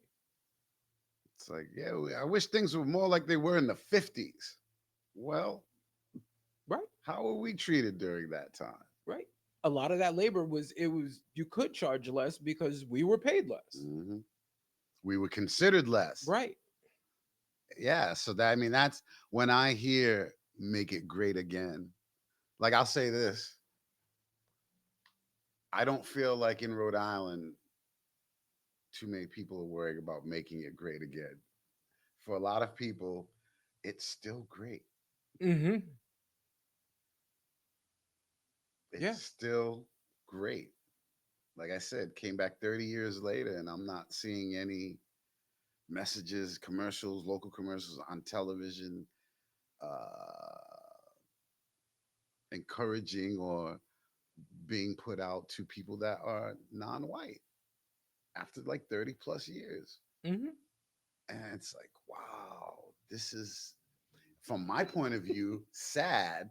It's like, yeah, I wish things were more like they were in the 50s. Well, Right? how were we treated during that time? Right. A lot of that labor was you could charge less because we were paid less. Hmm. We were considered less. Right. Yeah. So that, I mean, that's when I hear make it great again. Like, I'll say this: I don't feel like in Rhode Island, too many people are worried about making it great again. For a lot of people, it's still great. Mm-hmm. It's Yeah. still great. Like I said, came back 30 years later, and I'm not seeing any messages, commercials, local commercials on television, encouraging or being put out to people that are non-white after like 30 plus years. Mm-hmm. And it's like, wow, this is, from my point of view, sad,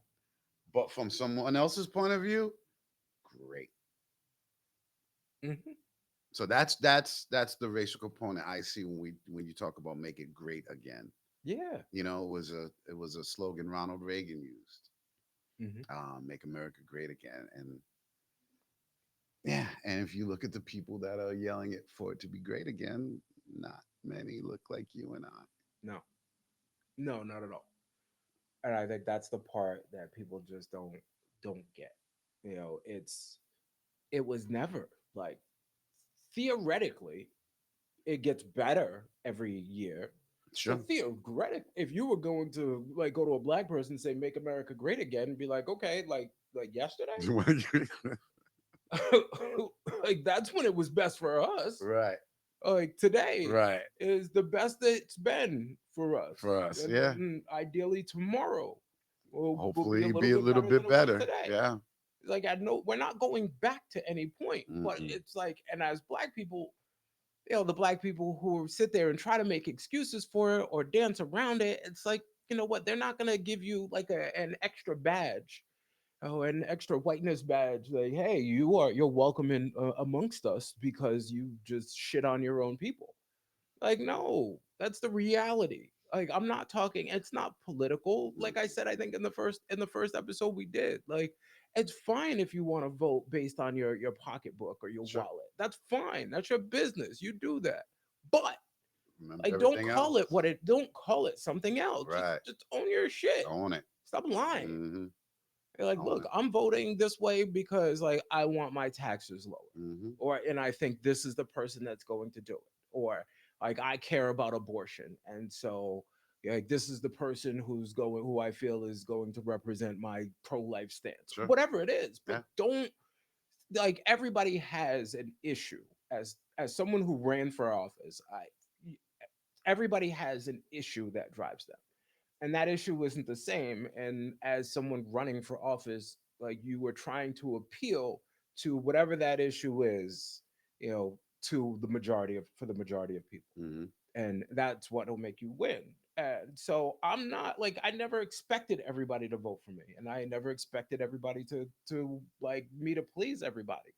but from someone else's point of view, great. Mm-hmm. So that's the racial component I see when you talk about make it great again. Yeah. It was a slogan Ronald Reagan used, Mm-hmm. "Make America Great Again." And yeah, and if you look at the people that are yelling it for it to be great again, not many look like you and I. No. No, not at all. And I think that's the part that people just don't get. It was never like theoretically it gets better every year. So Sure. theoretic, if you were going to like go to a black person and say "Make America Great Again," and be like, okay, like yesterday, Like that's when it was best for us. Right. Like today Right. is the best that it's been for us, For us. and Yeah. then ideally tomorrow will be a Hopefully little be a bit little better than bit it was better. today. Yeah. Like I know we're not going back to any point, but Mm-mm. it's like, and as black people, the black people who sit there and try to make excuses for it or dance around it, it's like, you know what, they're not gonna give you like an extra badge, an extra whiteness badge, like, hey, you're welcome in amongst us because you just shit on your own people. Like, no, that's the reality. Like, I'm not talking, it's not political. Like I Mm-mm. said, I think in the first episode we did, like, it's fine if you want to vote based on your pocketbook or your Sure. wallet. That's fine. That's your business. You do that. But Remember like, everything else. don't call it something else. Just Right. just own your shit. Own it. Stop lying. Mm-hmm. You're like, Own look, it. I'm voting this way because like I want my taxes lower. Mm-hmm. Or and I think this is the person that's going to do it. Or like I care about abortion. And so yeah, like this is the person who I feel is going to represent my pro-life stance. Sure. Whatever it is. But Yeah. don't, like, everybody has an issue. As someone who ran for office, I everybody has an issue that drives them, and that issue isn't the same. And as someone running for office, like, you were trying to appeal to whatever that issue is, to the majority of for the majority of people, Mm-hmm. and that's what will make you win. And so I'm not like, I never expected everybody to vote for me, and I never expected everybody to like me to please everybody.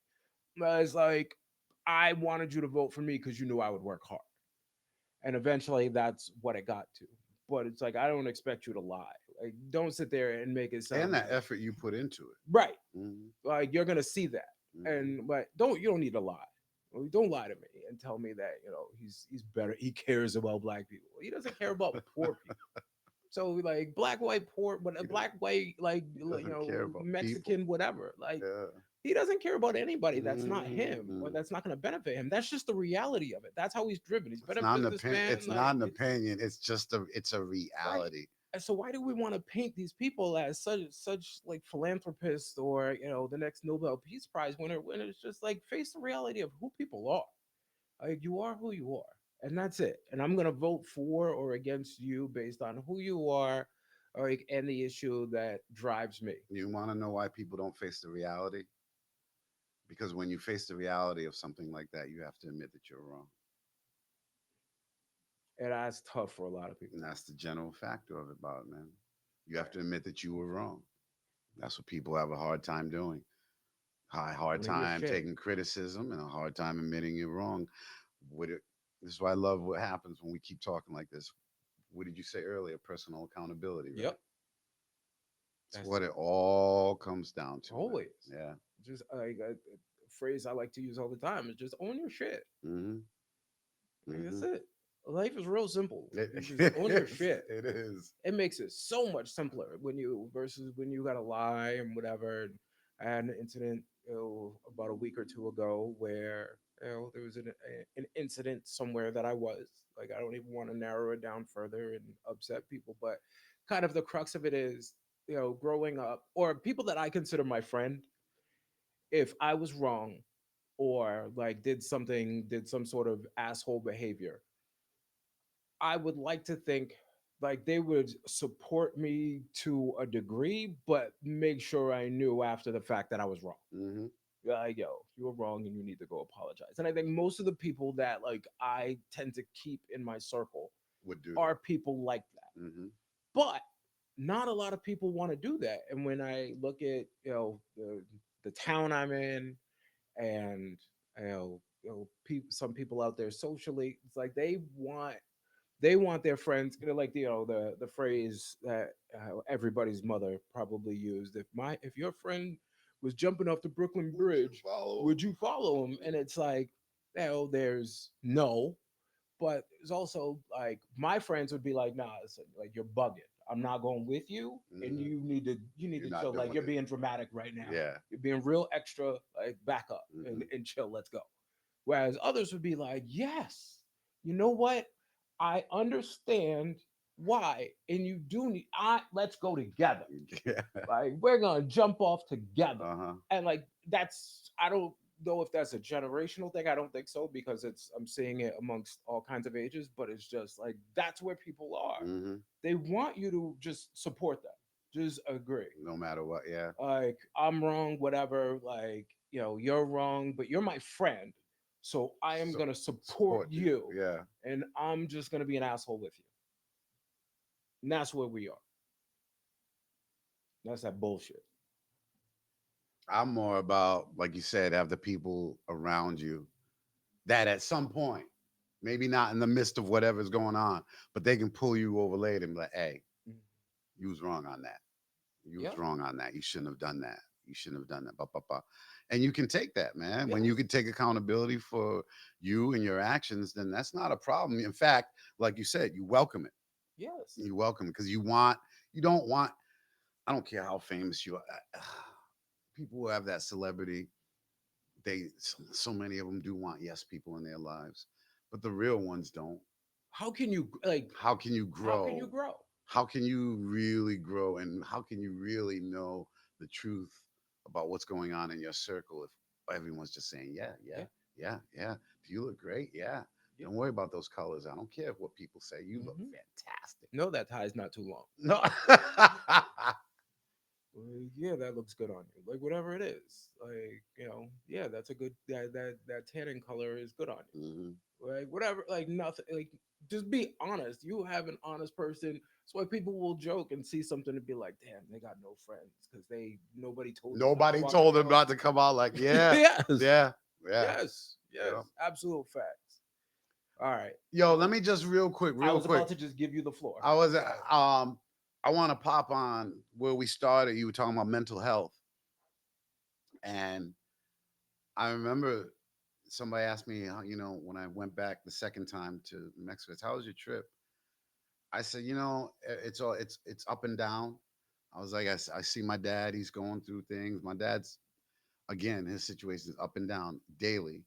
It's like, I wanted you to vote for me because you knew I would work hard, and eventually that's what it got to. But it's like, I don't expect you to lie. Like, don't sit there and make it And sound that like, effort you put into it. right, Mm-hmm. like you're gonna see that. Mm-hmm. And but don't, you don't need to lie. Well, don't lie to me and tell me that he's better, he cares about black people. He doesn't care about poor people. So like, black, white, poor, but a He doesn't, black, white, like, he doesn't care about people. Mexican, whatever, like, Yeah. he doesn't care about anybody that's not him or Mm-hmm. that's not going to benefit him. That's just the reality of it. That's how he's driven. He's been It's a not an opinion. businessman. It's not Like, an it's opinion. It's just a. It's a right. reality. And so why do we want to paint these people as such like philanthropists, or the next Nobel Peace Prize winner, when it's just like, face the reality of who people are. Like, you are who you are, and that's it. And I'm gonna vote for or against you based on who you are, or like, and the issue that drives me. You want to know why people don't face the reality? Because when you face the reality of something like that, you have to admit that you're wrong. And that's tough for a lot of And people. that's the general factor of it, about it, man. You have Right. to admit that you were wrong. That's what people have a hard time doing. Hard Owning your time shit. taking criticism and a hard time admitting you're wrong. What it, this is why I love what happens when we keep talking like this. What did you say earlier? Personal accountability, right? Yep. It's That's what it all comes down to, man. always Yeah. just like a phrase I like to use all the time is just own your shit. Mm-hmm. Like, that's Mm-hmm. it. Life is real simple. It, You just it own your is. shit. It is. It makes it so much simpler when you versus when you gotta lie and whatever. And I had an incident, about a week or two ago, where there was an incident somewhere that I was like, I don't even want to narrow it down further and upset people, but kind of the crux of it is, growing up, or people that I consider my friend, if I was wrong or like did some sort of asshole behavior, I would like to think like they would support me to a degree, but make sure I knew after the fact that I was wrong. Mm-hmm. Like, yo, you were wrong and you need to go apologize. And I think most of the people that like I tend to keep in my circle Would do are that. people like that. Mm-hmm. But not a lot of people want to do that. And when I look at, the town I'm in, and some people out there socially, it's like they want their friends, like, the phrase that everybody's mother probably used: if your friend was jumping off the Brooklyn Would you Bridge, follow would you follow him? And it's like, there's no, but it's also like, my friends would be like, nah, it's like, you're bugging. I'm not going with you, and Mm-hmm. you need You're to not chill. Like, doing you're it. being dramatic right now. Yeah. You're being real extra. Like, back up Mm-hmm. and chill. Let's go. Whereas others would be like, yes, you know what? I understand Why? And you do need, let's go together. Yeah. Like we're gonna jump off together. Uh-huh. And like that's, I don't know if that's a generational thing. I don't think so, because it's, I'm seeing it amongst all kinds of ages, but it's just like that's where people are. Hmm. They want you to just support them. Just agree. No matter what, yeah. Like I'm wrong, whatever, like, you're wrong, but you're my friend. So I am So gonna support support you. you, Yeah. and I'm just gonna be an asshole with you. And that's where we are. That's that bullshit. I'm more about, like you said, have the people around you that at some point, maybe not in the midst of whatever's going on, but they can pull you over later and be like, hey, Mhm. you was wrong on that. You was Yeah. wrong on that. You shouldn't have done that. You shouldn't have done that. Bah, bah, bah. And you can take that, man. When you Yes. can take accountability for you and your actions, then that's not a problem. In fact, like you said, you welcome it. Yes. You welcome it because you don't want, I don't care how famous you are. People who have that celebrity, so many of them do want yes people in their lives, but the real ones don't. How can you like? How can you How can you grow? grow? How can you really grow, and how can you really know the truth about what's going on in your circle if everyone's just saying yeah, yeah, Yeah. yeah, yeah, do you look great, yeah, Yeah. don't worry about those colors, I don't care what people say, you look Hmm. fantastic. No, that tie's not too long. No. Yeah, that looks good on you. Like whatever it is, like yeah, that's a good, that tanning color is good on Hmm. you. Like whatever, like nothing. Like just be honest. You have an honest person. That's why people will joke and see something and be like, "Damn, they got no friends because nobody told them not to Nobody walk in told their him life." not to come out like, yeah, Yes, yeah, yeah, yes, yes. yeah. Absolute facts. All right. Yo, let me just I real was quick. about to just give you the floor. I was Go ahead. I want to pop on where we started. You were talking about mental health, and I remember somebody asked me, when I went back the second time to Mexico, how was your trip? I said, it's up and down. I was like, I see my dad. He's going through things. My dad's again, his situation is up and down daily,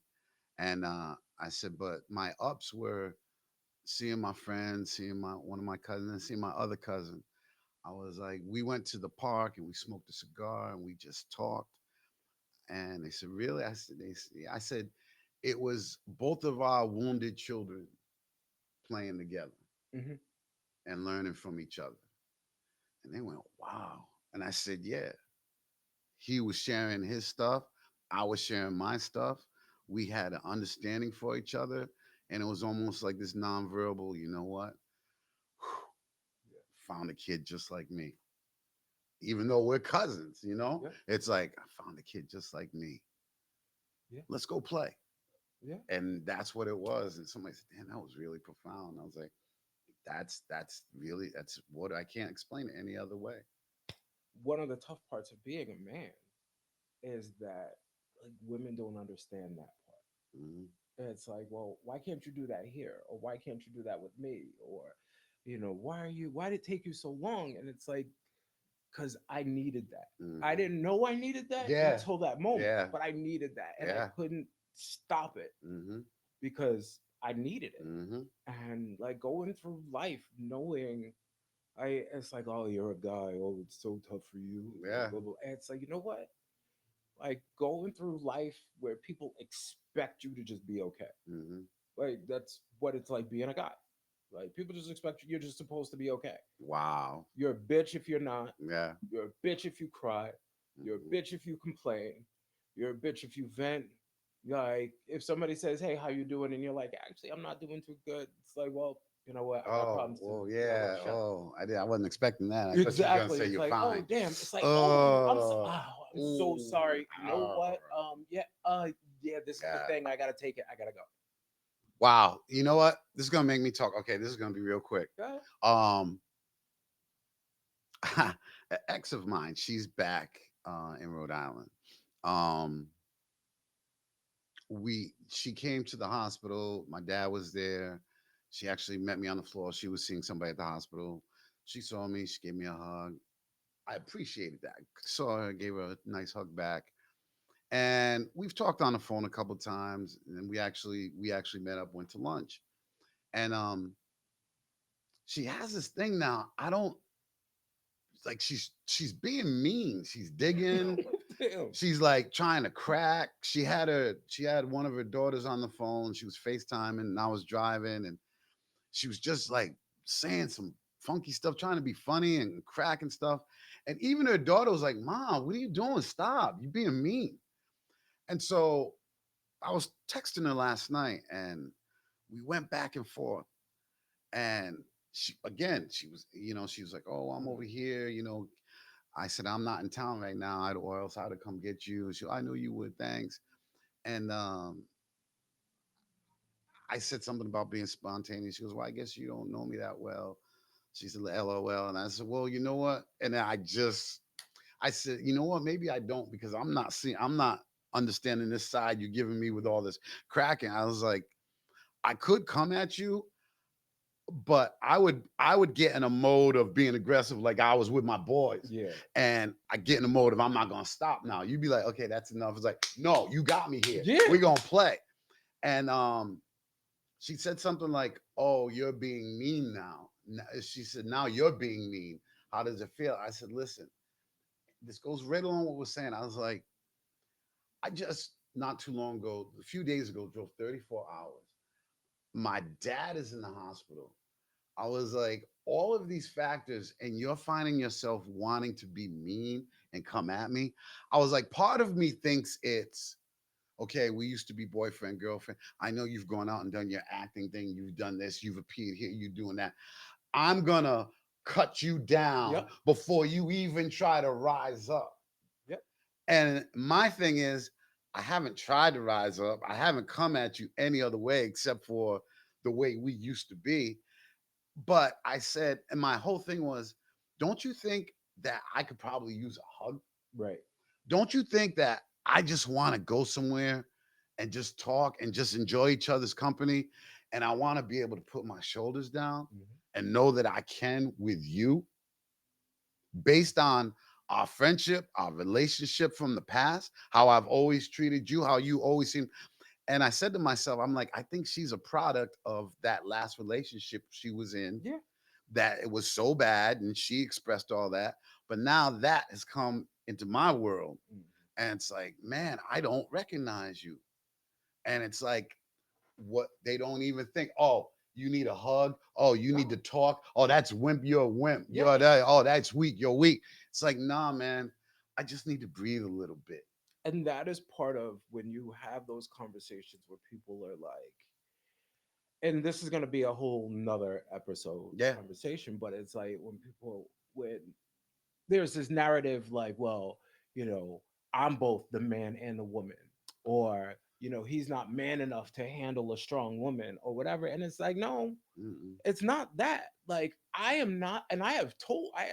and I said, but my ups were seeing my friends, seeing my one of my cousins, and seeing my other cousin. I was like, we went to the park and we smoked a cigar and we just talked. And they said, really? I said, it was both of our wounded children playing together Hmm. and learning from each other. And they went, wow. And I said, yeah. He was sharing his stuff. I was sharing my stuff. We had an understanding for each other. And it was almost like this nonverbal, you know what? Found a kid just like me. Even though we're cousins, Yeah. it's like, I found a kid just like me. Yeah. Let's go play. Yeah. And that's what it was. And somebody said, damn, that was really profound. I was like, that's really, that's what I can't explain it any other way. One of the tough parts of being a man is that like women don't understand that part. Hmm. And it's like, well, why can't you do that here? Or why can't you do that with me? Or, why did it take you so long? And it's like, because I needed that. I Hmm. didn't know I needed that Yeah. until that moment, Yeah. but I needed that. And I Yeah. couldn't stop it Hmm. because I needed it. Hmm. And like going through life knowing it's like, oh, you're a guy. Oh, it's so tough for you. Yeah. Blah, blah. And it's like, you know what? Like going through life where people expect you to just be okay. Hmm. Like that's what it's like being a guy. Like people just expect you're just supposed to be okay. Wow. You're a bitch if you're not. Yeah. You're a bitch if you cry. You're a Hmm. bitch if you complain. You're a bitch if you vent. Like if somebody says, "Hey, how you doing?" and you're like, "Actually, I'm not doing too good." It's like, well, you know what? I got Oh, problems too. well, You know what? yeah. Shut up. Oh, I wasn't expecting that. I thought you were gonna Exactly. say It's you're like, oh fine. damn. It's like, oh, Oh, I'm so ooh, sorry. You know all what? right. Yeah, this is the Yeah. thing. I gotta take it. I gotta go. Wow. You know what? This is gonna make me talk. Okay, this is gonna be real quick. Go Um, an ex of mine, she's back in Rhode Island. Um, she came to the hospital. My dad was there. She actually met me on the floor. She was seeing somebody at the hospital. She saw me. She gave me a hug. I appreciated that. Saw her, gave her a nice hug back. And we've talked on the phone a couple times. And we actually met up, went to lunch. And she has this thing now. I don't like she's being mean. She's digging. Damn. She's like trying to crack. She had one of her daughters on the phone. She was FaceTiming and I was driving and she was just like saying some funky stuff, trying to be funny and cracking stuff. And even her daughter was like, Mom, what are you doing? Stop. You're being mean. And so I was texting her last night and we went back and forth. And she again, she was like, "Oh, I'm over here." I said, "I'm not in town right now. Or else I'd have come get you." I knew you would. Thanks. And I said something about being spontaneous. She goes, "Well, I guess you don't know me that well." She said, "LOL." And I said, "Well, you know what?" And I said, "You know what? Maybe I don't because I'm not understanding this side you're giving me with all this cracking." I was like, "I could come at you, but I would get in a mode of being aggressive like I was with my boys. Yeah. And I get in a mode of I'm not gonna stop now. You'd be like, okay, that's enough. It's like, no, you got me here. Yeah. We're gonna play. And she said something like, "Oh, you're being mean now." She said, "Now you're being mean. How does it feel?" I said, "Listen, this goes right along what we're saying." I was like, I just not too long ago, a few days ago, drove 34 hours. My dad is in the hospital. I was like, all of these factors, and you're finding yourself wanting to be mean and come at me. I was like, part of me thinks it's okay. We used to be boyfriend, girlfriend. I know you've gone out and done your acting thing. You've done this. You've appeared here. You're doing that. I'm gonna cut you down Yep. before you even try to rise up. Yep. And my thing is, I haven't tried to rise up. I haven't come at you any other way except for the way we used to be. But I said, and my whole thing was, don't you think that I could probably use a hug? Right. Don't you think that I just want to go somewhere and just talk and just enjoy each other's company? And I want to be able to put my shoulders down Mhm. and know that I can with you based on our friendship, our relationship from the past, how I've always treated you, how you always seem. And I said to myself, I'm like, I think she's a product of that last relationship she was in, Yeah. that it was so bad and she expressed all that. But now that has come into my world. Mhm. And it's like, man, I don't recognize you. And it's like, what they don't even think, oh, you need a hug. Oh, you need No. to talk. Oh, that's wimp. You're a wimp. Yeah. You're that. Oh, that's weak. You're weak. It's like, nah, man, I just need to breathe a little bit. And that is part of when you have those conversations where people are like, and this is going to be a whole nother episode Yeah. conversation, but it's like when there's this narrative like, well, you know, I'm both the man and the woman, or he's not man enough to handle a strong woman or whatever. And it's like, no, Mm-mm. it's not that. Like, I am not, and I have told I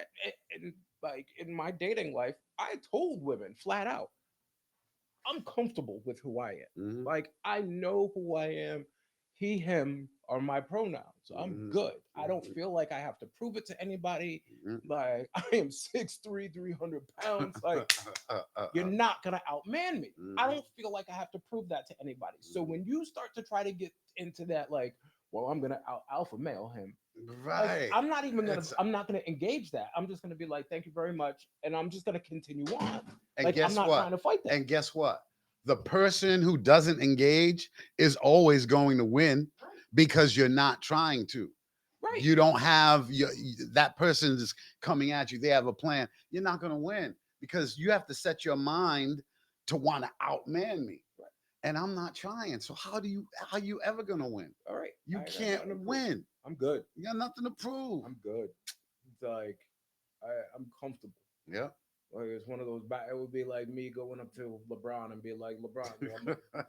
in like in my dating life, I told women flat out, I'm comfortable with who I am. Mm-hmm. Like, I know who I am. He, him are my pronouns. So I'm Mm-hmm. good. I don't feel like I have to prove it to anybody. Like, I am 6'3", 300 pounds. Like, you're not gonna outman me. I Mm-hmm. don't feel like I have to prove that to anybody. So when you start to try to get into that, like, well, I'm gonna out alpha male him. Like, Right. It's I'm not gonna engage that. I'm just gonna be like, thank you very much, and I'm just gonna continue on. And Like, I'm guess not what? trying to fight that. And guess what? The person who doesn't engage is always going to win Right. because you're not trying to. Right. You don't have that person is coming at you. They have a plan. You're not going to win because you have to set your mind to want to outman me. Right. And I'm not trying. So how you ever going to win? All right. You I ain't got can't nothing to prove. win. I'm good. You got nothing to prove. I'm good. It's like I'm comfortable. Yeah. Like, it's one of those. It would be like me going up to LeBron and be like, LeBron, you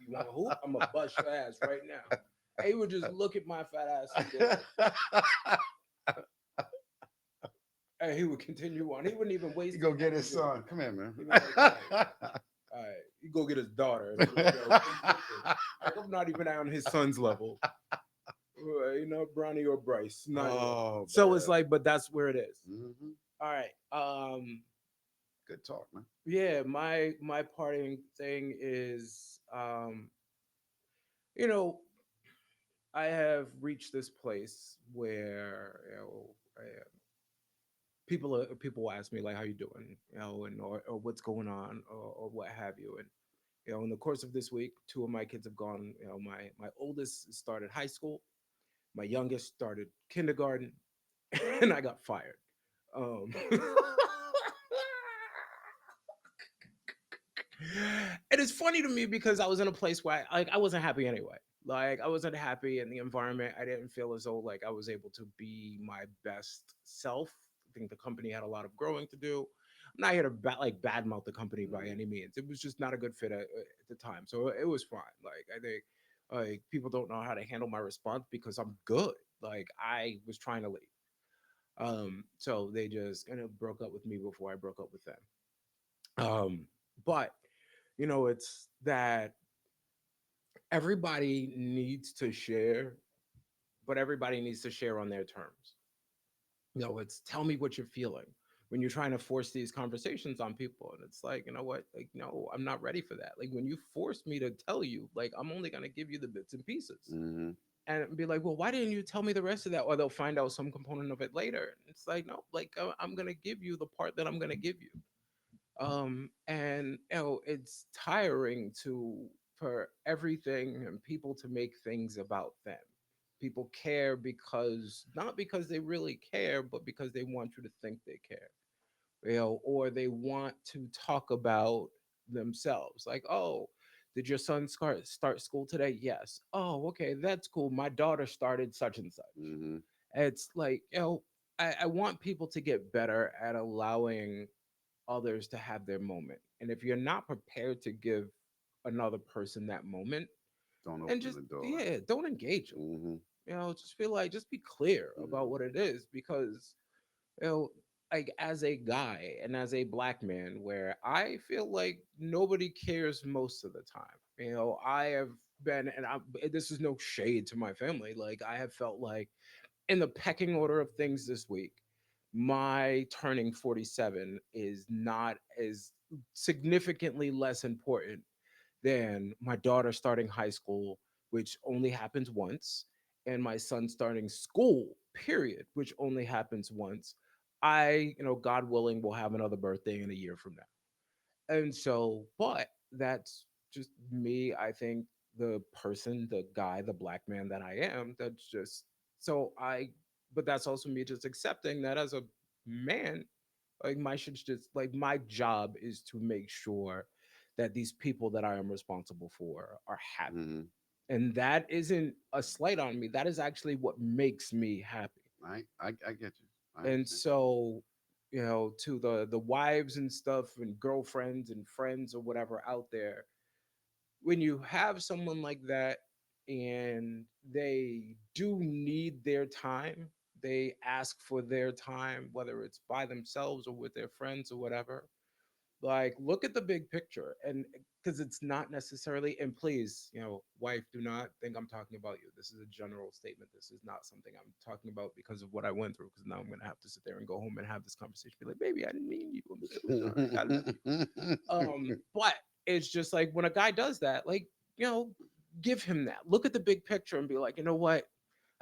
want to hoop? I'm gonna bust your ass right now. He would just look at my fat ass and be like, and he would continue on. He wouldn't even You waste go the get his energy. son. Come here, man. He'd be like, all right, you go get his daughter and be like, yo, come quicker. Like, I'm not even on his son's level. Bronny or Bryce, neither. Oh So it's man. like, but that's where it is. Hmm. All right. Good talk, man. Yeah, my parting thing is, you know, I have reached this place where people ask me like, "How you doing?" And or what's going on, or what have you. And in the course of this week, two of my kids have gone. My oldest started high school, my youngest started kindergarten, and I got fired. Um, and it's funny to me because I was in a place where I wasn't happy anyway. Like I wasn't happy in the environment. I didn't feel as though like I was able to be my best self. I think the company had a lot of growing to do. I'm not here to badmouth the company by Mhm. any means. It was just not a good fit at the time, so it was fine. Like I think like people don't know how to handle my response because I'm good. Like I was trying to leave. So they just kind of broke up with me before I broke up with them. But it's that everybody needs to share, but everybody needs to share on their terms. It's tell me what you're feeling when you're trying to force these conversations on people. And it's like, you know what? Like, no, I'm not ready for that. Like, when you force me to tell you, like, I'm only going to give you the bits and pieces Mhm. and be like, well, why didn't you tell me the rest of that? Or they'll find out some component of it later. It's like, no, like, I'm going to give you the part that I'm going to give you. And it's tiring to for everything and people to make things about them. People care because not because they really care, but because they want you to think they care. Or they want to talk about themselves, like, oh, did your son start school today? Yes. Oh, okay, that's cool, my daughter started such and such. Mhm. It's like, I want people to get better at allowing others to have their moment. And if you're not prepared to give another person that moment, Don't and open just the door. yeah, don't engage them. Mhm. Just feel like just be clear about Mhm. what it is because you know like as a guy and as a black man where I feel like nobody cares most of the time. I have been and this is no shade to my family. Like I have felt like in the pecking order of things this week, my turning 47 is not as significantly less important than my daughter starting high school, which only happens once, and my son starting school, period, which only happens once. God willing, will have another birthday in a year from now. And so, but that's just me. I think the person, the guy, the black man that I am, that's just so but that's also me just accepting that as a man, like my shit's just like my job is to make sure that these people that I am responsible for are happy. Mhm. And that isn't a slight on me. That is actually what makes me happy. I get you. I And understand. so to the wives and stuff and girlfriends and friends or whatever out there, when you have someone like that and they do need their time, they ask for their time, whether it's by themselves or with their friends or whatever, like look at the big picture. And because it's not necessarily, and please, wife, do not think I'm talking about you. This is a general statement. This is not something I'm talking about because of what I went through, because now I'm gonna have to sit there and go home and have this conversation, be like, baby, I didn't mean you, I'm so sorry, I love you. But it's just like when a guy does that, like, you know give him that, look at the big picture and be like, you know what,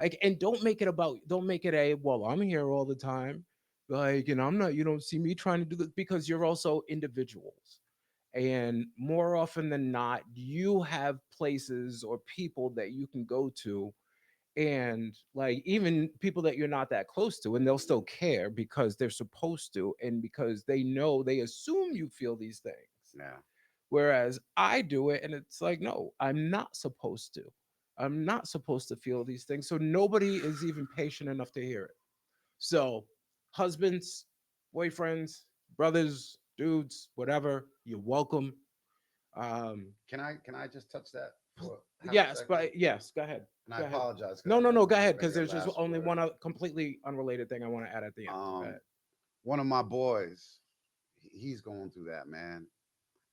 like, and don't make it a, well, I'm here all the time, like, I'm not, you don't see me trying to do this, because you're also individuals. And more often than not, you have places or people that you can go to, and like even people that you're not that close to, and they'll still care because they're supposed to, and because they assume you feel these things. Yeah. Whereas I do it and it's like, no, I'm not supposed to. I'm not supposed to feel these things. So nobody is even patient enough to hear it. So, husbands, boyfriends, brothers, dudes, whatever, you're welcome. Um, Can I just touch that for half a yes, second? go ahead. And I Go ahead. apologize because No, no, I no, don't go want to ahead. cut Because your there's just last only word. one completely unrelated thing I want to add at the end. So go ahead. Um, One of my boys, he's going through that, man.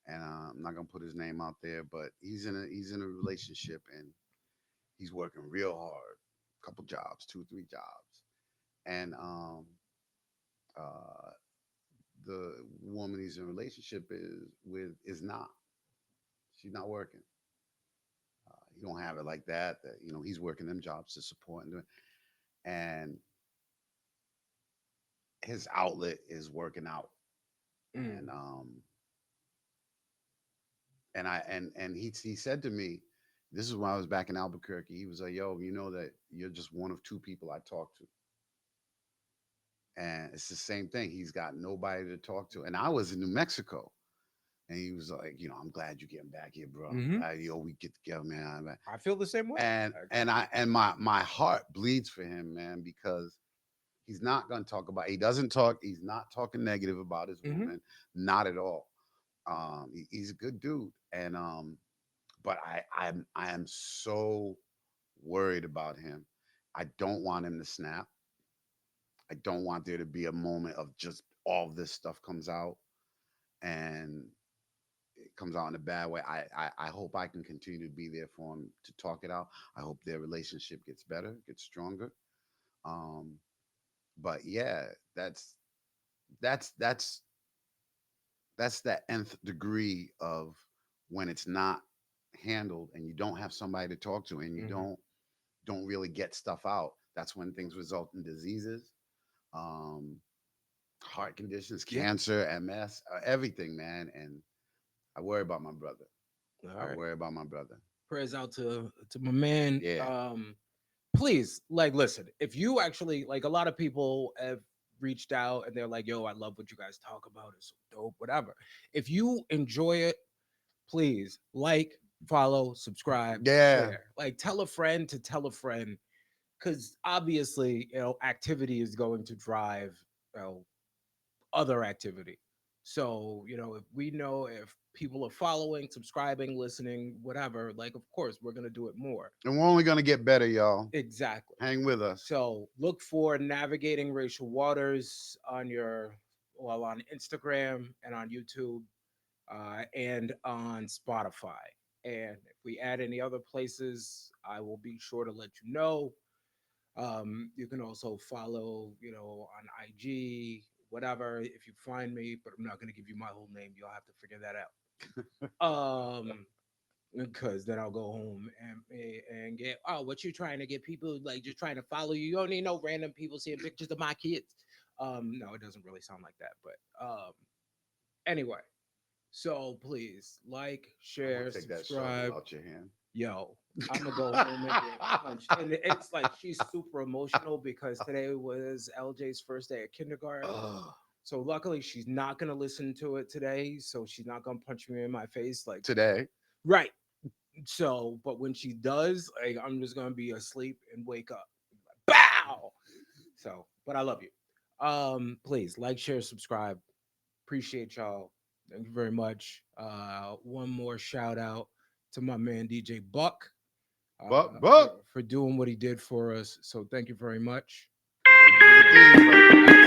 And I'm not gonna put his name out there, but he's in a relationship and he's working real hard, couple jobs, two, three jobs, and uh, the woman he's in a relationship is with is not. She's not working. you don't have it like that. That he's working them jobs to support and doing, and his outlet is working out, and Mm. he said to me, this is when I was back in Albuquerque. He was like, "Yo, you know that you're just one of two people I talk to." And it's the same thing. He's got nobody to talk to. And I was in New Mexico. And he was like, I'm glad you're getting back here, bro. I'm Hmm. glad, we get together, man. I feel the same way, And actually. and I and my heart bleeds for him, man, because he's not gonna talk about he's not talking negative about his Hmm. woman, not at all. He's a good dude. And but I am so worried about him. I don't want him to snap. I don't want there to be a moment of just all this stuff comes out and it comes out in a bad way. I hope I can continue to be there for him to talk it out. I hope their relationship gets better, gets stronger. Um, but yeah, that's that's that's that nth degree of when it's not handled and you don't have somebody to talk to and you Hmm. don't really get stuff out. That's when things result in diseases, um, heart conditions, Yeah. cancer, MS, everything, man. And I worry about my brother. All I right. worry about my brother. Prayers out to my man. Yeah. Please, like, listen. If you actually like, a lot of people have reached out and they're like, "Yo, I love what you guys talk about. It's so dope. Whatever." If you enjoy it, please like, follow, subscribe, Yeah. share. Like, tell a friend to tell a friend, because obviously, activity is going to drive, you know, other activity. So, if we know if people are following, subscribing, listening, whatever, like, of course, we're going to do it more. And we're only going to get better, y'all. Exactly. Hang with us. So, look for Navigating Racial Waters on Instagram and on YouTube, and on Spotify. And if we add any other places, I will be sure to let you know. You can also follow, on IG, whatever, if you find me, but I'm not going to give you my whole name. You'll have to figure that out. Because then I'll go home and get, oh, what you trying to get people like just trying to follow you? You don't need no random people seeing pictures of my kids. No, it doesn't really sound like that, but anyway, so please like, I'm going share, to take that shovel subscribe. out your hand. Yo, I'm gonna go home and get punched. And it's like she's super emotional because today was LJ's first day at kindergarten. Ugh. So luckily she's not gonna listen to it today. So she's not gonna punch me in my face like Today. right. So, but when she does, like, I'm just gonna be asleep and wake up. Bow. So, but I love you. Please like, share, subscribe. Appreciate y'all. Thank you very much. One more shout out to my man DJ Buck, Buck, for Buck. doing what he did for us. So thank you very much. Thank you for the theme, brother.